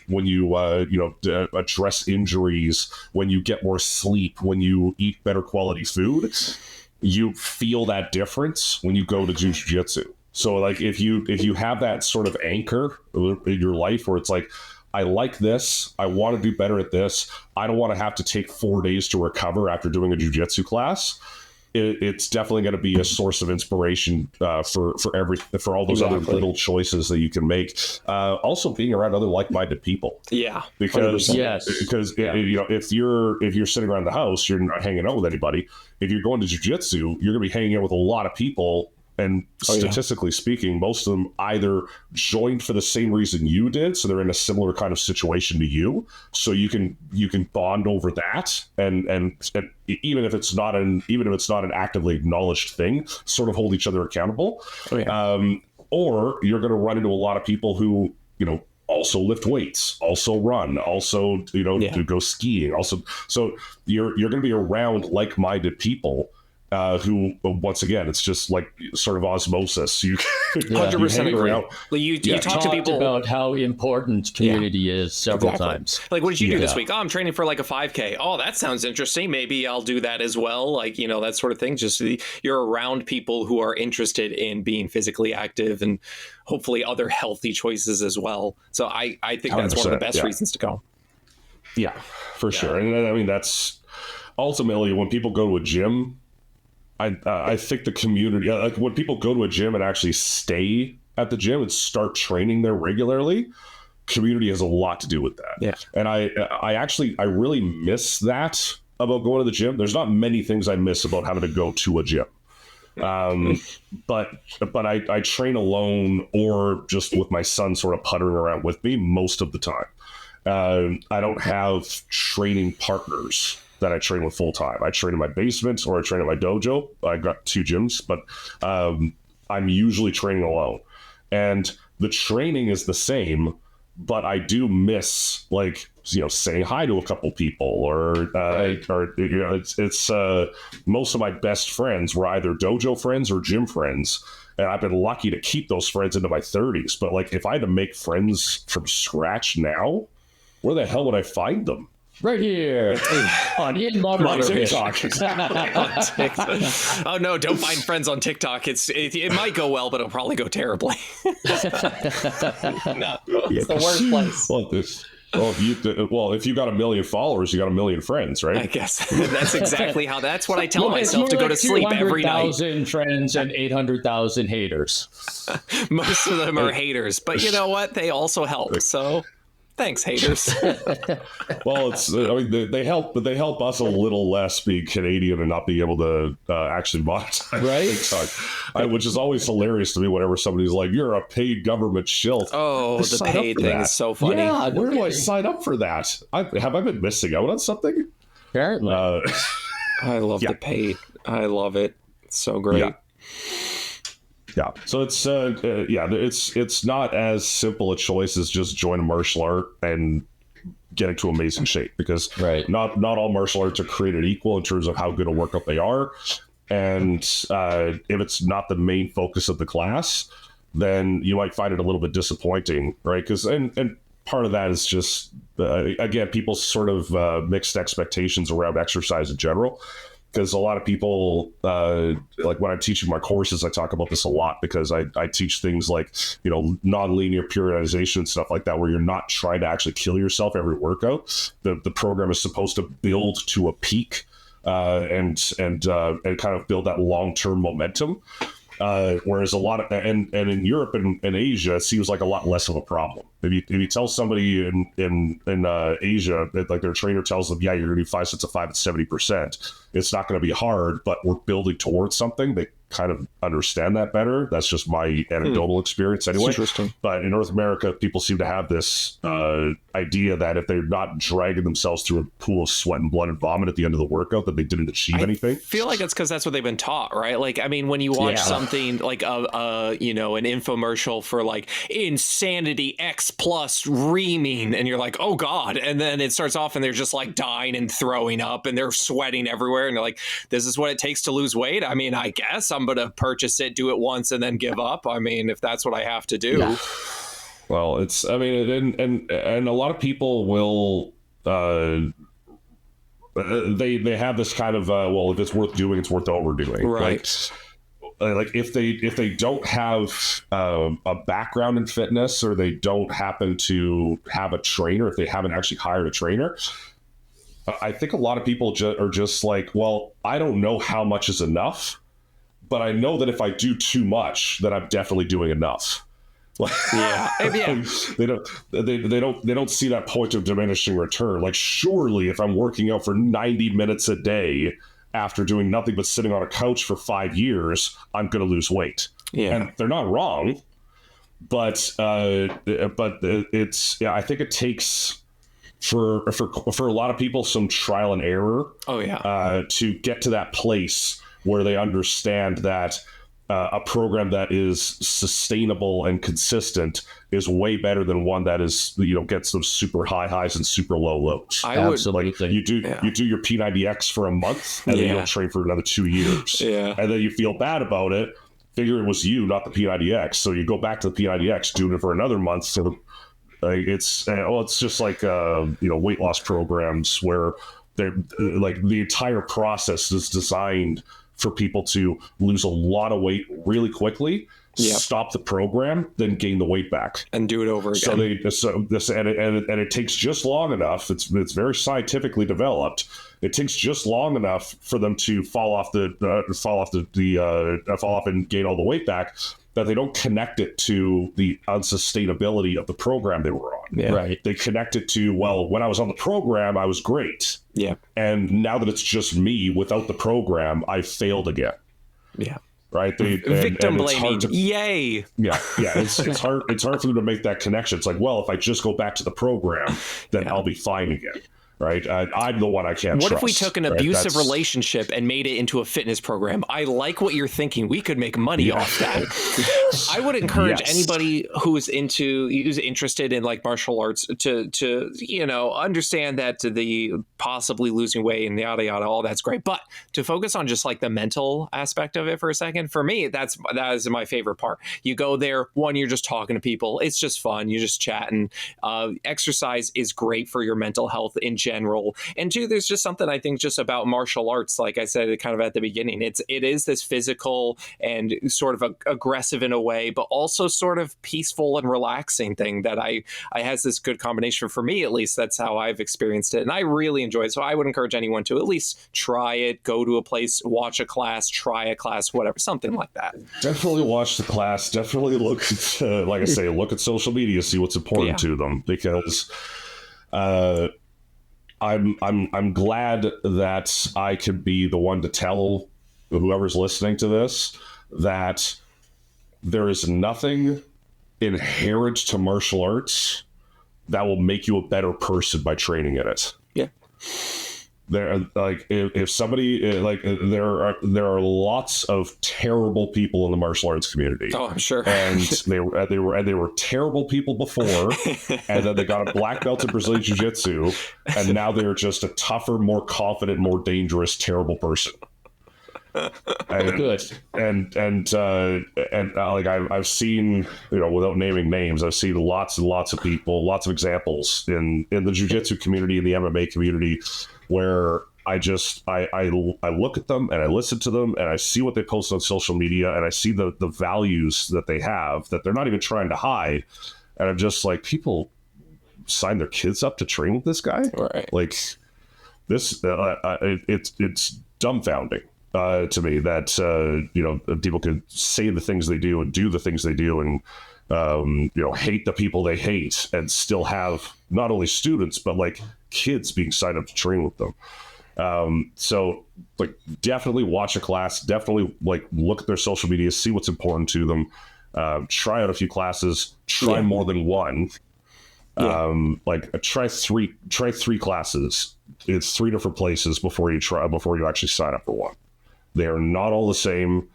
address injuries, when you get more sleep, when you eat better quality food, you feel that difference when you go to jiu-jitsu. So like if you have that sort of anchor in your life where it's like, I like this, I want to do better at this, I don't want to have to take 4 days to recover after doing a jiu-jitsu class, it's definitely going to be a source of inspiration for all those other little choices that you can make. Also being around other like-minded people. Yeah. Because if you're sitting around the house, you're not hanging out with anybody. If you're going to jiu-jitsu, you're going to be hanging out with a lot of people. And statistically speaking, most of them either joined for the same reason you did, so they're in a similar kind of situation to you. So you can bond over that, and even if it's not an actively acknowledged thing, sort of hold each other accountable. Or you're going to run into a lot of people who also lift weights, also run, also to go skiing, also. So you're going to be around like-minded people. Who, once again, it's just like sort of osmosis. You 100% agree. You talk to people about how important community is several times. Like, what did you do this week? Oh, I'm training for like a 5K. Oh, that sounds interesting. Maybe I'll do that as well. Like, that sort of thing. Just you're around people who are interested in being physically active and hopefully other healthy choices as well. So I think that's one of the best reasons to go. Yeah, for sure. And I mean, that's ultimately when people go to a gym. I think the community, like when people go to a gym and actually stay at the gym and start training there regularly, community has a lot to do with that. Yeah. And I really miss that about going to the gym. There's not many things I miss about having to go to a gym. But I train alone or just with my son sort of puttering around with me most of the time. I don't have training partners that I train with full time. I train in my basement or I train at my dojo. I got 2 gyms, but I'm usually training alone. And the training is the same, but I do miss saying hi to a couple people or it's most of my best friends were either dojo friends or gym friends. And I've been lucky to keep those friends into my 30s. But like if I had to make friends from scratch now, where the hell would I find them? Right here on TikTok. Oh no! Don't find friends on TikTok. It might go well, but it'll probably go terribly. It's the worst place. If you got 1 million followers, you got 1 million friends, right? I guess that's exactly how. That's what I tell myself to go to sleep every night. 200,000 friends and 800,000 haters. Most of them are haters, but you know what? They also help. So. Thanks, haters. Well, they help, but they help us a little less being Canadian and not being able to actually monetize TikTok, which is always hilarious to me whenever somebody's like, "You're a paid government shill." Oh, the paid thing is so funny. Yeah, where do I sign up for that? Have I been missing out on something? Apparently. I love the paid. I love it. It's so great. Yeah, so it's not as simple a choice as just join a martial art and get into amazing shape, because not all martial arts are created equal in terms of how good a workout they are, and if it's not the main focus of the class, then you might find it a little bit disappointing, right? Because and part of that is just again, people's sort of mixed expectations around exercise in general. Because a lot of people, like when I'm teaching my courses, I talk about this a lot because I teach things like, non-linear periodization and stuff like that, where you're not trying to actually kill yourself every workout. The program is supposed to build to a peak and kind of build that long-term momentum. Whereas a lot of, and in Europe and Asia, it seems like a lot less of a problem. If you tell somebody in Asia that like their trainer tells them, yeah, you're going to do 5 sets of 5 at 70%, it's not going to be hard, but we're building towards something. They kind of understand that better. That's just my anecdotal experience anyway. Interesting. But in North America, people seem to have this idea that if they're not dragging themselves through a pool of sweat and blood and vomit at the end of the workout, that they didn't achieve anything. I feel like it's because that's what they've been taught, right? Like, I mean, when you watch something like an infomercial for like insanity X plus reaming, and you're like, oh God. And then it starts off and they're just like dying and throwing up and they're sweating everywhere. And they're like, this is what it takes to lose weight. I mean, I guess I'm going to purchase it, do it once and then give up. I mean, if that's what I have to do. Yeah. Well, it's, I mean, and a lot of people will, they have this kind of, well, if it's worth doing, it's worth overdoing. Right. Like if they don't have a background in fitness, or they don't happen to have a trainer, if they haven't actually hired a trainer, I think a lot of people are just like, well, I don't know how much is enough, but I know that if I do too much, that I'm definitely doing enough. Yeah. They don't see that point of diminishing return. Like, surely if I'm working out for 90 minutes a day after doing nothing but sitting on a couch for 5 years, I'm going to lose weight. Yeah. And they're not wrong, but it's, I think it takes for a lot of people some trial and error. Oh yeah. To get to that place where they understand that a program that is sustainable and consistent is way better than one that is, gets those super high highs and super low lows. Absolutely. Like you do your P90X for a month and then you don't train for another 2 years. Yeah. And then you feel bad about it, figure it was you, not the P90X. So you go back to the P90X, doing it for another month. So it's just like weight loss programs where they're like the entire process is designed for people to lose a lot of weight really quickly, stop the program, then gain the weight back and do it over again. And it takes just long enough. It's very scientifically developed. It takes just long enough for them to fall off and gain all the weight back, that they don't connect it to the unsustainability of the program they were on. Yeah. Right. They connect it to, well, when I was on the program, I was great. Yeah. And now that it's just me without the program, I failed again. Yeah. Right. Victim blaming. Yay. Yeah. It's hard. It's hard for them to make that connection. It's like, well, if I just go back to the program, then I'll be fine again. Right. I'm the one I can't trust. What if we took an abusive relationship and made it into a fitness program? I like what you're thinking. We could make money off that. I would encourage anybody who's interested in like martial arts to understand that the possibly losing weight and yada yada, all that's great, but to focus on just like the mental aspect of it for a second. For me, that is my favorite part. You go there, one, you're just talking to people. It's just fun. You're just chatting. Exercise is great for your mental health in general. And two, there's just something I think just about martial arts, like I said kind of at the beginning, it is this physical and sort of aggressive in a way, but also sort of peaceful and relaxing thing that I has this good combination. For me, at least, that's how I've experienced it, and I really enjoy it. So I would encourage anyone to at least try it, go to a place, watch a class, try a class, whatever, something like that. Definitely watch the class. Definitely look at, like I say, look at social media, see what's important to them, because I'm glad that I could be the one to tell whoever's listening to this that there is nothing inherent to martial arts that will make you a better person by training in it. Yeah. There, like, if somebody like there are lots of terrible people in the martial arts community. Oh, I'm sure. And they were terrible people before, and then they got a black belt in Brazilian Jiu Jitsu, and now they're just a tougher, more confident, more dangerous, terrible person. Good. Like I've seen, without naming names, I've seen lots and lots of people, lots of examples in the jiu-jitsu community, in the MMA community, where I look at them and I listen to them and I see what they post on social media and I see the values that they have that they're not even trying to hide, and I'm just like, people sign their kids up to train with this guy, Right? like this, it's dumbfounding to me that people can say the things they do and do the things they do and hate the people they hate and still have not only students but like kids being signed up to train with them. So like, definitely watch a class, definitely like look at their social media, see what's important to them, try out a few classes, try more than one. Try three classes. It's 3 different places before you actually sign up for one. They are not all the same.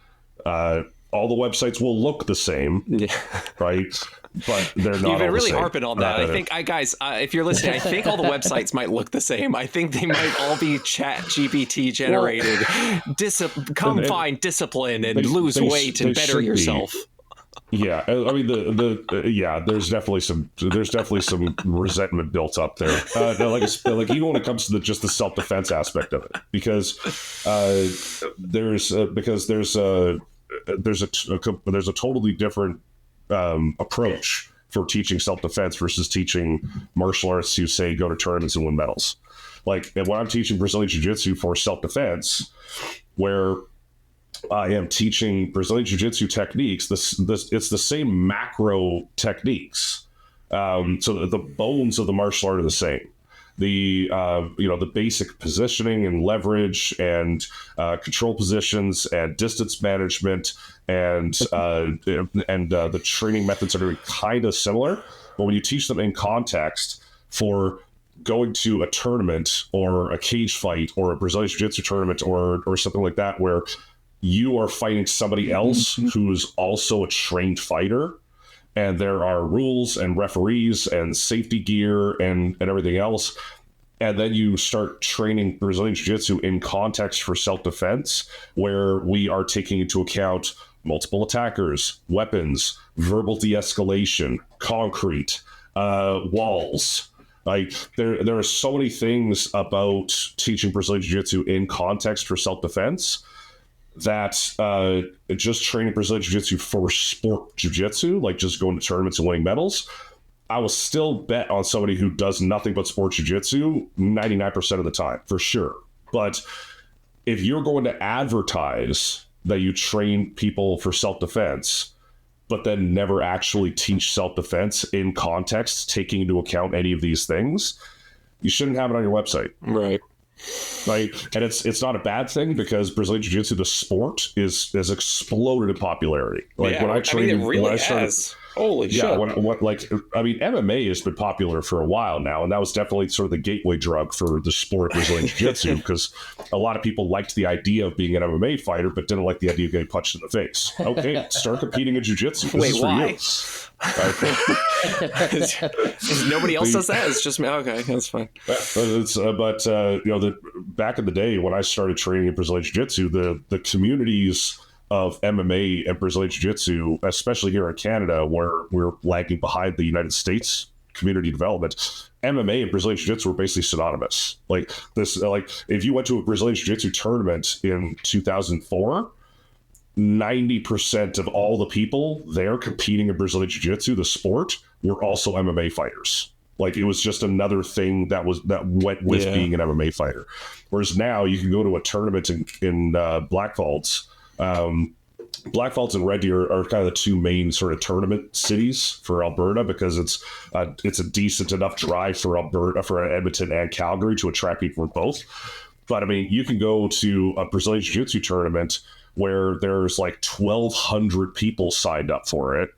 All the websites will look the same, right? But they're not. You've been all really the same. harping on that. I think, guys, if you're listening, I think all the websites might look the same. I think they might all be Chat GPT generated. Find discipline and lose weight and better yourself. Yeah, I mean there's definitely some resentment built up there. Like even when it comes to just the self-defense aspect of it, because there's a totally different approach for teaching self-defense versus teaching martial arts who say go to tournaments and win medals. Like when I'm teaching Brazilian Jiu-Jitsu for self-defense, where I am teaching Brazilian Jiu-Jitsu techniques, it's the same macro techniques. So the bones of the martial art are the same. The basic positioning and leverage and control positions and distance management and the training methods are kind of similar. But when you teach them in context for going to a tournament or a cage fight or a Brazilian Jiu-Jitsu tournament or something like that, where you are fighting somebody else who's also a trained fighter, and there are rules and referees and safety gear and everything else, and then you start training Brazilian Jiu-Jitsu in context for self-defense, where we are taking into account multiple attackers, weapons, verbal de-escalation, concrete, walls. Like there are so many things about teaching Brazilian Jiu-Jitsu in context for self-defense that just training Brazilian Jiu-Jitsu for sport Jiu-Jitsu, like just going to tournaments and winning medals, I will still bet on somebody who does nothing but sport Jiu-Jitsu 99% of the time, for sure. But if you're going to advertise that you train people for self-defense, but then never actually teach self-defense in context, taking into account any of these things, you shouldn't have it on your website. Right. Right, and it's not a bad thing, because Brazilian Jiu-Jitsu, the sport, has exploded in popularity. Like when I trained, it really when I started, has. Holy shit! MMA has been popular for a while now, and that was definitely sort of the gateway drug for the sport of Brazilian Jiu-Jitsu, because a lot of people liked the idea of being an MMA fighter, but didn't like the idea of getting punched in the face. Okay, start competing in Jiu-Jitsu. Wait, why? Nobody else does that. It's just me. Okay, that's fine. Back in the day when I started training in Brazilian Jiu-Jitsu, the communities of MMA and Brazilian Jiu-Jitsu, especially here in Canada, where we're lagging behind the United States community development, MMA and Brazilian Jiu-Jitsu were basically synonymous. Like this, like if you went to a Brazilian Jiu-Jitsu tournament in 2004, 90% of all the people there competing in Brazilian Jiu-Jitsu, the sport, were also MMA fighters. Like it was just another thing that went with being an MMA fighter. Whereas now you can go to a tournament in Blackfalds. Blackfalds and Red Deer are kind of the two main sort of tournament cities for Alberta, because it's a decent enough drive for Alberta, for Edmonton and Calgary, to attract people from both. But I mean, you can go to a Brazilian Jiu-Jitsu tournament where there's like 1,200 people signed up for it,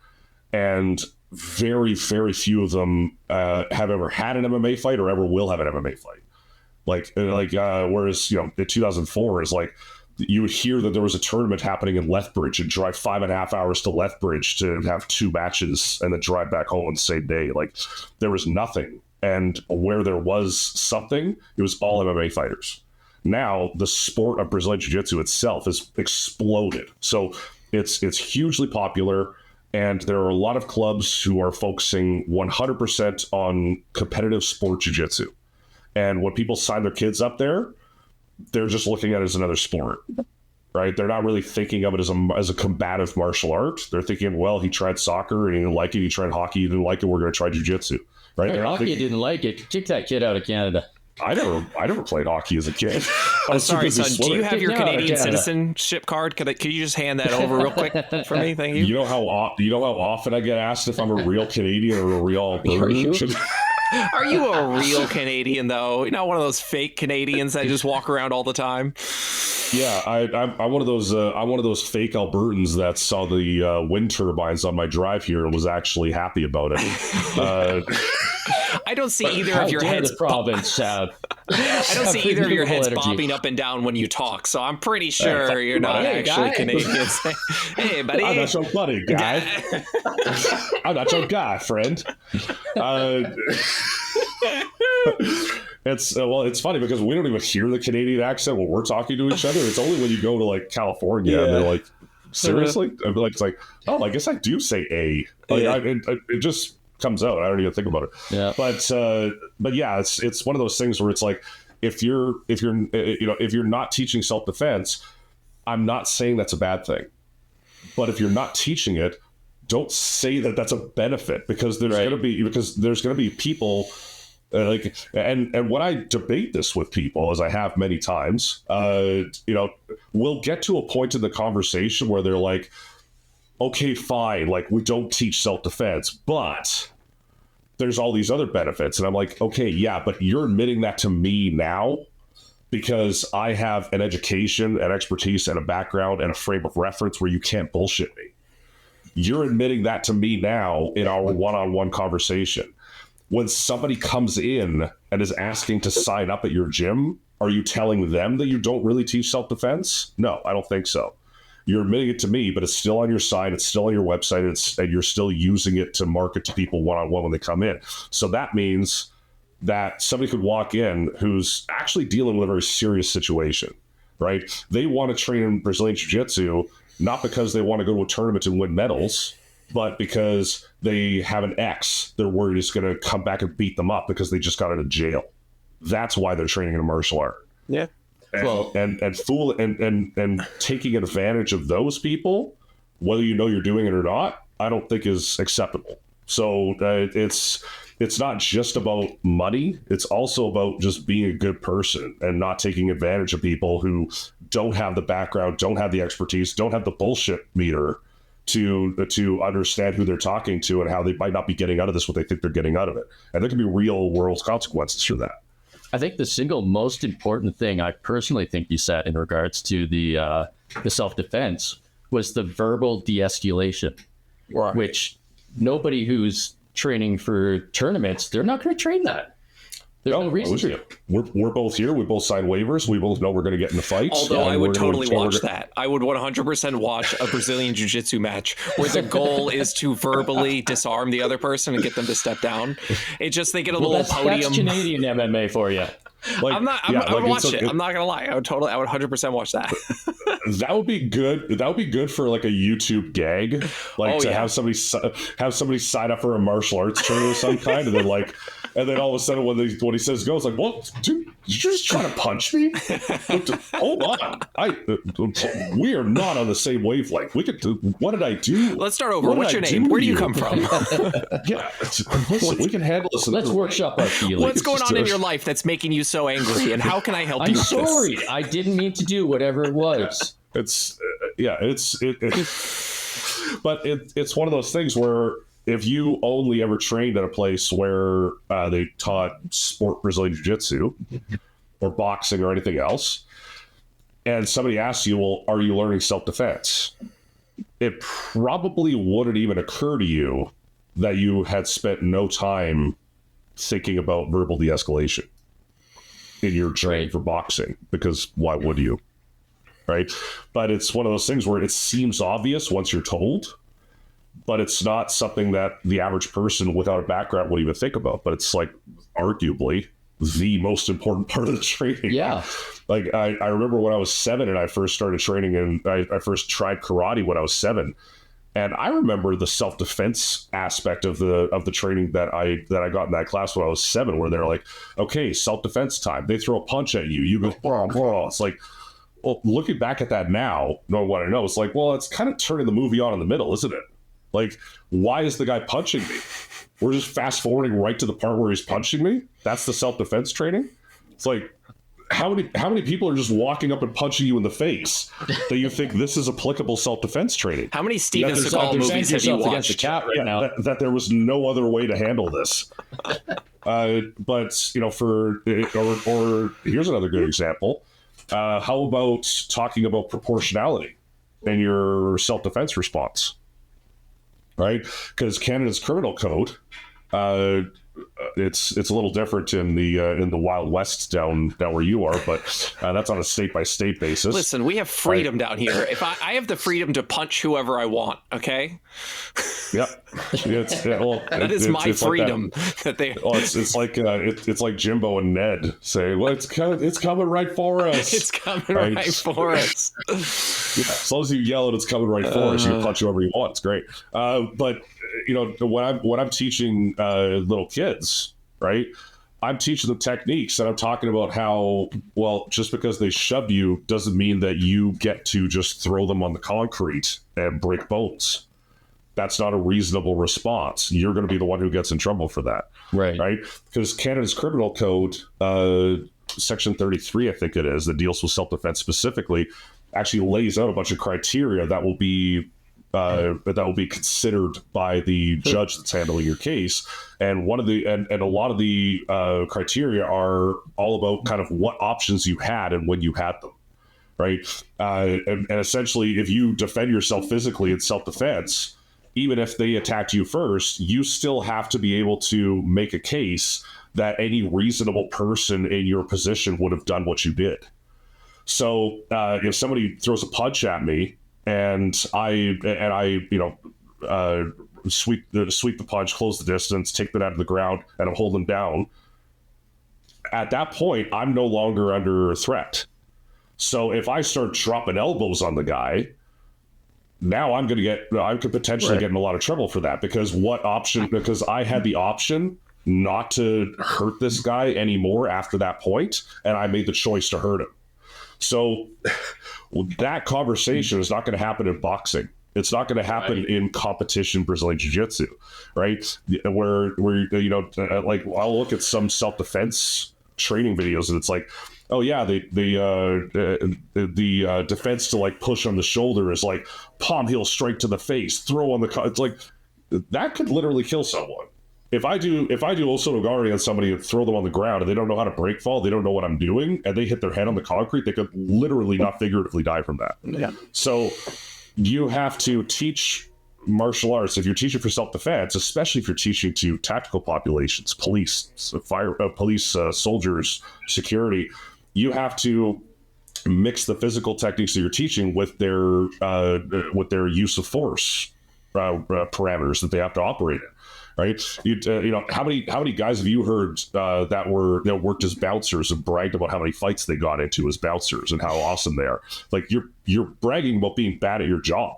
and very, very few of them have ever had an MMA fight or ever will have an MMA fight. Whereas in 2004 is like, you would hear that there was a tournament happening in Lethbridge and drive 5.5 hours to Lethbridge to have 2 matches and then drive back home on the same day. Like there was nothing, and where there was something, it was all MMA fighters. now the sport of Brazilian Jiu-Jitsu itself has exploded. So it's hugely popular, and there are a lot of clubs who are focusing 100% on competitive sport Jiu-Jitsu. And when people sign their kids up there, they're just looking at it as another sport, right? They're not really thinking of it as a combative martial art. They're thinking, well, he tried soccer and he didn't like it. He tried hockey, he didn't like it. We're going to try jiu-jitsu, right? Hey, hockey didn't like it. Kick that kid out of Canada. I never played hockey as a kid. Sorry, son. Do you have your No, Canadian Canada. citizenship card? Could you just hand that over real quick for me? Thank you. You know how often I get asked if I'm a real Canadian or a real Albertan? Are you a real Canadian though? You're not one of those fake Canadians that just walk around all the time. Yeah, I'm one of those. I'm one of those fake Albertans that saw the wind turbines on my drive here and was actually happy about it. I don't see either How of your dare heads. the province have? I don't see either of your heads energy. bobbing up and down when you talk, so I'm pretty sure you're not Hey, actually guy. Canadian. Hey, buddy. I'm not your buddy, guy. I'm not your guy, friend. It's funny because we don't even hear the Canadian accent when we're talking to each other. It's only when you go to like California and they're like, seriously? I'm like, it's like, oh, I guess I do say a. Like, it just comes out. I don't even think about it. Yeah. But yeah, it's one of those things where it's like, if you're not teaching self-defense, I'm not saying that's a bad thing. But if you're not teaching it, don't say that that's a benefit, because there's going to be people and when I debate this with people, as I have many times, we'll get to a point in the conversation where they're like, okay, fine, like we don't teach self-defense, but there's all these other benefits. And I'm like, okay, yeah, but you're admitting that to me now because I have an education and expertise and a background and a frame of reference where you can't bullshit me. You're admitting that to me now in our one-on-one conversation. When somebody comes in and is asking to sign up at your gym, are you telling them that you don't really teach self-defense? No, I don't think so. You're admitting it to me, but it's still on your site, it's still on your website, and you're still using it to market to people one-on-one when they come in. So that means that somebody could walk in who's actually dealing with a very serious situation, right? They want to train in Brazilian Jiu-Jitsu, not because they want to go to a tournament and win medals, but because they have an ex they're worried is going to come back and beat them up because they just got out of jail. That's why they're training in a martial art. Yeah. And taking advantage of those people, whether you know you're doing it or not, I don't think is acceptable. So it's not just about money. It's also about just being a good person and not taking advantage of people who don't have the background, don't have the expertise, don't have the bullshit meter to understand who they're talking to and how they might not be getting out of this what they think they're getting out of it. And there can be real world consequences for that. I think the single most important thing I personally think you said in regards to the self-defense was the verbal de-escalation, Right. which nobody who's training for tournaments, they're not going to train that. There's no reason to. We're both here. We both sign waivers. We both know we're going to get into fights. Although I would totally watch that. I would 100% watch a Brazilian Jiu-Jitsu match where the goal is to verbally disarm the other person and get them to step down. It just, they get a little podium. That's Canadian MMA for you. Like, I would watch it. I'm not going to lie. I would 100% watch that. That would be good. That would be good for like a YouTube gag, like have somebody sign up for a martial arts tournament of some kind, and then all of a sudden when he says go, it's like, well, dude, you just trying to punch me? Hold on, we are not on the same wavelength. We could. What did I do? Let's start over. What's your name? Where do you come from? Yeah, listen, we can handle this. Let's workshop our feelings. What's going on in your life that's making you so angry, and how can I help you? I'm with sorry. this? I didn't mean to do whatever it was. It's but it's one of those things where if you only ever trained at a place where they taught sport Brazilian Jiu-Jitsu or boxing or anything else, and somebody asks you, well, are you learning self-defense? It probably wouldn't even occur to you that you had spent no time thinking about verbal de-escalation in your training for boxing, because why would you? Right? But it's one of those things where it seems obvious once you're told, but it's not something that the average person without a background would even think about. But it's like, arguably, the most important part of the training. Yeah. Like I remember when I was 7 and I first started training, and I first tried karate when I was 7. And I remember the self-defense aspect of the training that I got in that class when I was 7, where they're like, okay, self-defense time. They throw a punch at you. You go, blah, blah. It's like, well, looking back at that now, knowing what I know, it's like, well, it's kind of turning the movie on in the middle, isn't it? Like, why is the guy punching me? We're just fast forwarding right to the part where he's punching me. That's the self-defense training. It's like, how many people are just walking up and punching you in the face that you think this is applicable self-defense training? How many Steven That Seagal movies have you against the watched? cat right now. That there was no other way to handle this. But you know, or here's another good example. How about talking about proportionality in your self-defense response? Right, because Canada's criminal code, it's a little different in the Wild West down where you are, but that's on a state by state basis. Listen, we have freedom down here. If I have the freedom to punch whoever I want, okay? Yep. That is my freedom. That they. Well, it's like Jimbo and Ned say, "Well, it's coming right for us. It's coming right for us." Yeah, as long as you yell it, it's coming right for us. You can punch whoever you want. It's great. But you know, when I'm teaching little kids, right? I'm teaching them techniques, and I'm talking about how, well, just because they shove you doesn't mean that you get to just throw them on the concrete and break bones. That's not a reasonable response. You're going to be the one who gets in trouble for that. Right? Because Canada's criminal code, section 33, I think it is, that deals with self-defense specifically, actually lays out a bunch of criteria that will be considered by the judge that's handling your case. And one of the and a lot of the criteria are all about kind of what options you had and when you had them. Right. And essentially, if you defend yourself physically in self-defense, even if they attacked you first, you still have to be able to make a case that any reasonable person in your position would have done what you did. So if somebody throws a punch at me and I sweep the punch, close the distance, take that out of the ground, and I'm holding down, at that point, I'm no longer under threat. So if I start dropping elbows on the guy, now I could potentially get in a lot of trouble for that, because because I had the option not to hurt this guy anymore after that point, and I made the choice to hurt him. So that conversation is not going to happen in boxing. It's not going to happen in competition Brazilian Jiu-Jitsu, right? Where you know, like, I'll look at some self-defense training videos and it's like, oh yeah, the defense to like push on the shoulder is like palm heel straight to the face, throw on the. It's like that could literally kill someone. If I do Osotogari on somebody and throw them on the ground and they don't know how to break fall, they don't know what I'm doing, and they hit their head on the concrete, they could literally, not figuratively, die from that. Yeah. So you have to teach martial arts if you're teaching for self-defense, especially if you're teaching to tactical populations, police, soldiers, security. You have to mix the physical techniques that you're teaching with their use of force parameters that they have to operate in. Right? You know, how many guys have you heard that worked as bouncers and bragged about how many fights they got into as bouncers and how awesome they are? Like, you're bragging about being bad at your job.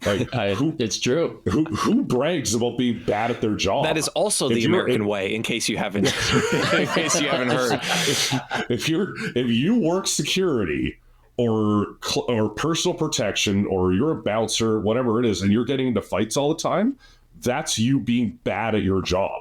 Like, it's true. Who brags about being bad at their job? That is also the American way, in case you haven't heard. If you work security or personal protection, or you're a bouncer, whatever it is, and you're getting into fights all the time, that's you being bad at your job.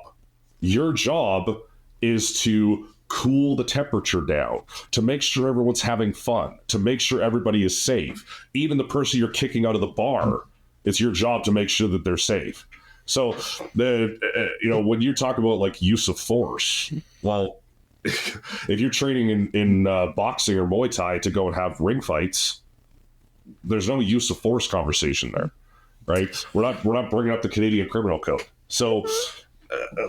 Your job is to cool the temperature down, to make sure everyone's having fun, to make sure everybody is safe. Even the person you're kicking out of the bar, it's your job to make sure that they're safe. So, when you talk about like use of force, well, if you're training in boxing or Muay Thai to go and have ring fights, there's no use of force conversation there, right? We're not bringing up the Canadian Criminal Code. So,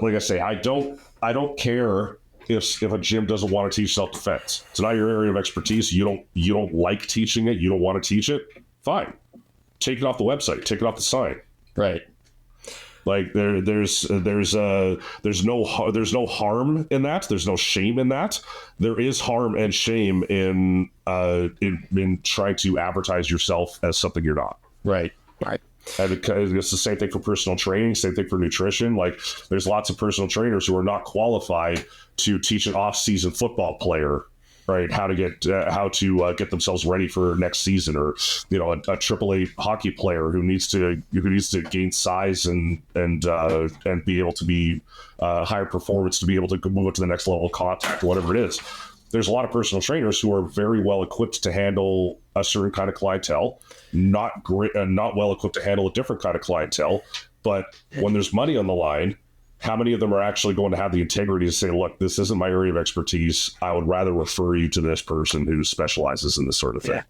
like I say, I don't care if a gym doesn't want to teach self-defense. It's not your area of expertise. You don't like teaching it. You don't want to teach it. Fine, take it off the website. Take it off the sign. Right. Like there's no harm in that. There's no shame in that. There is harm and shame in trying to advertise yourself as something you're not. Right. And it's the same thing for personal training, same thing for nutrition. Like there's lots of personal trainers who are not qualified to teach an off-season football player, right, how to get themselves ready for next season, or a AAA hockey player who needs to gain size and be able to be higher performance to be able to move up to the next level of contact or whatever it is. There's a lot of personal trainers who are very well equipped to handle a certain kind of clientele, not well equipped to handle a different kind of clientele. But when there's money on the line, how many of them are actually going to have the integrity to say, look, this isn't my area of expertise. I would rather refer you to this person who specializes in this sort of thing. Yeah.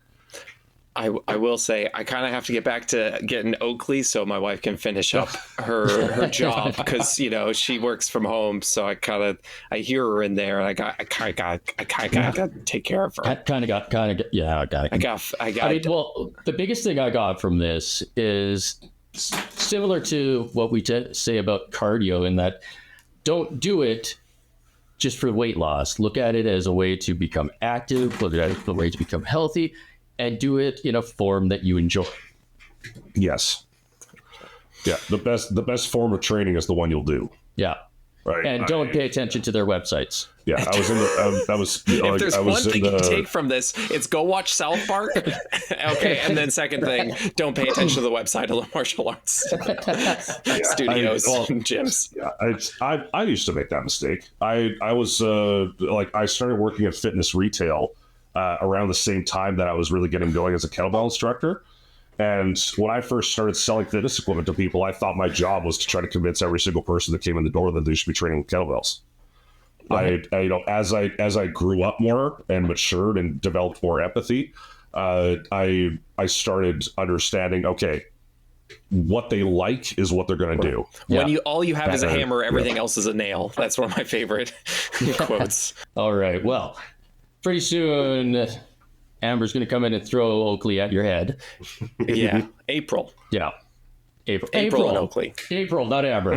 I will say I kind of have to get back to getting Oakley so my wife can finish up her job, because she works from home, so I hear her in there, and I got to take care of her. I got it. Well, the biggest thing I got from this is similar to what we say about cardio, in that don't do it just for weight loss. Look at it as a way to become active, look at it as a way to become healthy, and do it in a form that you enjoy. Yes. Yeah. The best form of training is the one you'll do. Yeah. Right. And don't pay attention to their websites. Yeah. I was in the, that was, if there's one thing you take from this, it's go watch South Park. Okay. And then second thing, don't pay attention to the website of the martial arts studios and gyms. Yeah. I used to make that mistake. I was I started working at fitness retail around the same time that I was really getting going as a kettlebell instructor. And when I first started selling fitness equipment to people, I thought my job was to try to convince every single person that came in the door that they should be training with kettlebells. Right. As I grew up more and matured and developed more empathy, I started understanding, okay, what they like is what they're going to do. When all you have is a hammer, everything else is a nail. That's one of my favorite quotes. All right. Well, pretty soon, Amber's going to come in and throw Oakley at your head. Yeah. April. Yeah. April and Oakley. April, not Amber.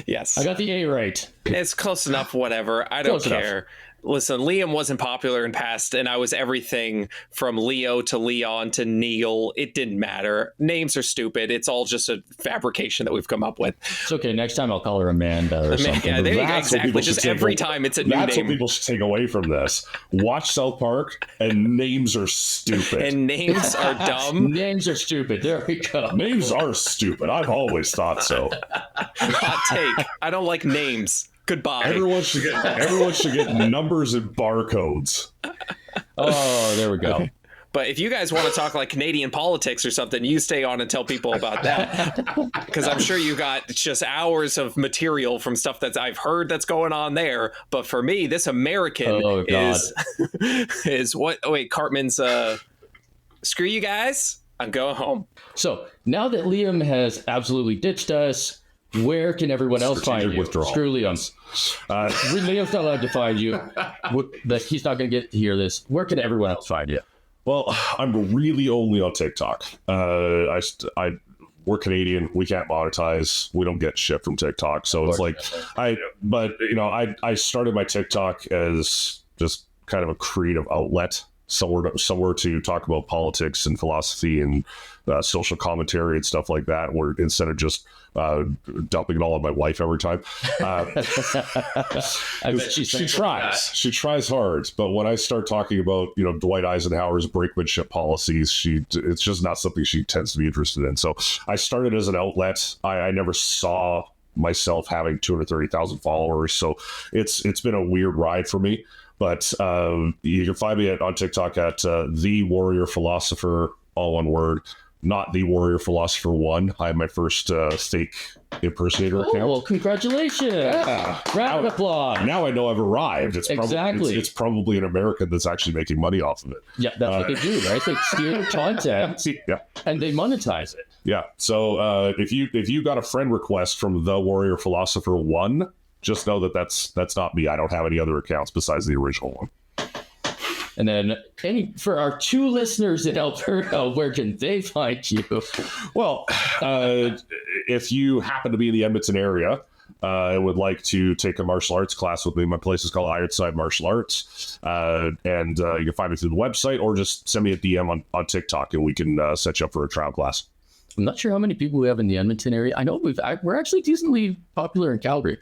Yes. I got the A right. It's close enough, whatever. I don't care. Listen, Liam wasn't popular in past, and I was everything from Leo to Leon to Neil. It didn't matter. Names are stupid. It's all just a fabrication that we've come up with. It's okay. Next time I'll call her Amanda or something. Yeah, there you go. Exactly. Just every time it's a new name. That's what people should take away from this. Watch South Park, and names are stupid. And names are dumb. Names are stupid. There we go. Names are stupid. I've always thought so. Hot take. I don't like names. Goodbye. Everyone should get numbers and barcodes. Oh, there we go. Okay. But if you guys want to talk like Canadian politics or something, you stay on and tell people about that. Because I'm sure you got just hours of material from stuff that I've heard that's going on there. But for me, this American is what? Oh, wait, Cartman's screw you guys. I'm going home. So now that Liam has absolutely ditched us, where can everyone else find you? Withdrawal. Screw Liam. Liam's not allowed to find you. He's not going to get to hear this. Where can everyone else find you? Well, I'm really only on TikTok. We're Canadian. We can't monetize. We don't get shit from TikTok. So it's like, I started my TikTok as just kind of a creative outlet, somewhere to talk about politics and philosophy and social commentary and stuff like that, where instead of just dumping it all on my wife every time. I bet she tries. She tries hard, but when I start talking about Dwight Eisenhower's brinkmanship policies, it's just not something she tends to be interested in. So I started as an outlet. I never saw myself having 230,000 followers, so it's been a weird ride for me. But you can find me on TikTok at The Warrior Philosopher, all one word. Not The Warrior Philosopher 1. I have my first fake impersonator account. Well, congratulations. Yeah. Round of applause. Now I know I've arrived. It's probably an American that's actually making money off of it. Yeah, that's what they do, right? They steal content and they monetize it. Yeah. So if you got a friend request from The Warrior Philosopher 1, just know that's not me. I don't have any other accounts besides the original one. And then for our 2 listeners in Alberta, where can they find you? Well, if you happen to be in the Edmonton area and would like to take a martial arts class with me, my place is called Ironside Martial Arts. And you can find me through the website or just send me a DM on TikTok and we can set you up for a trial class. I'm not sure how many people we have in the Edmonton area. I know we're actually decently popular in Calgary.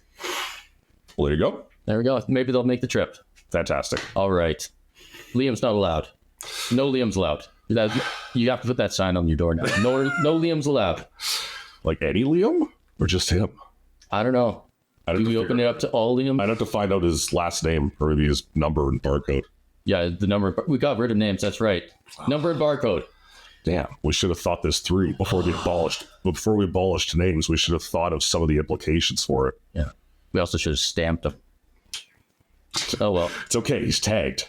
Well, there you go. There we go. Maybe they'll make the trip. Fantastic. All right. Liam's not allowed. No Liam's allowed. You have to put that sign on your door now. No Liam's allowed. Like any Liam or just him? I don't know. Do we open it up to all Liam? I'd have to find out his last name or maybe his number and barcode. Yeah, the number. We got rid of names. That's right. Number and barcode. Damn, we should have thought this through before we abolished names. We should have thought of some of the implications for it. Yeah. We also should have stamped them. Oh, well. It's okay. He's tagged.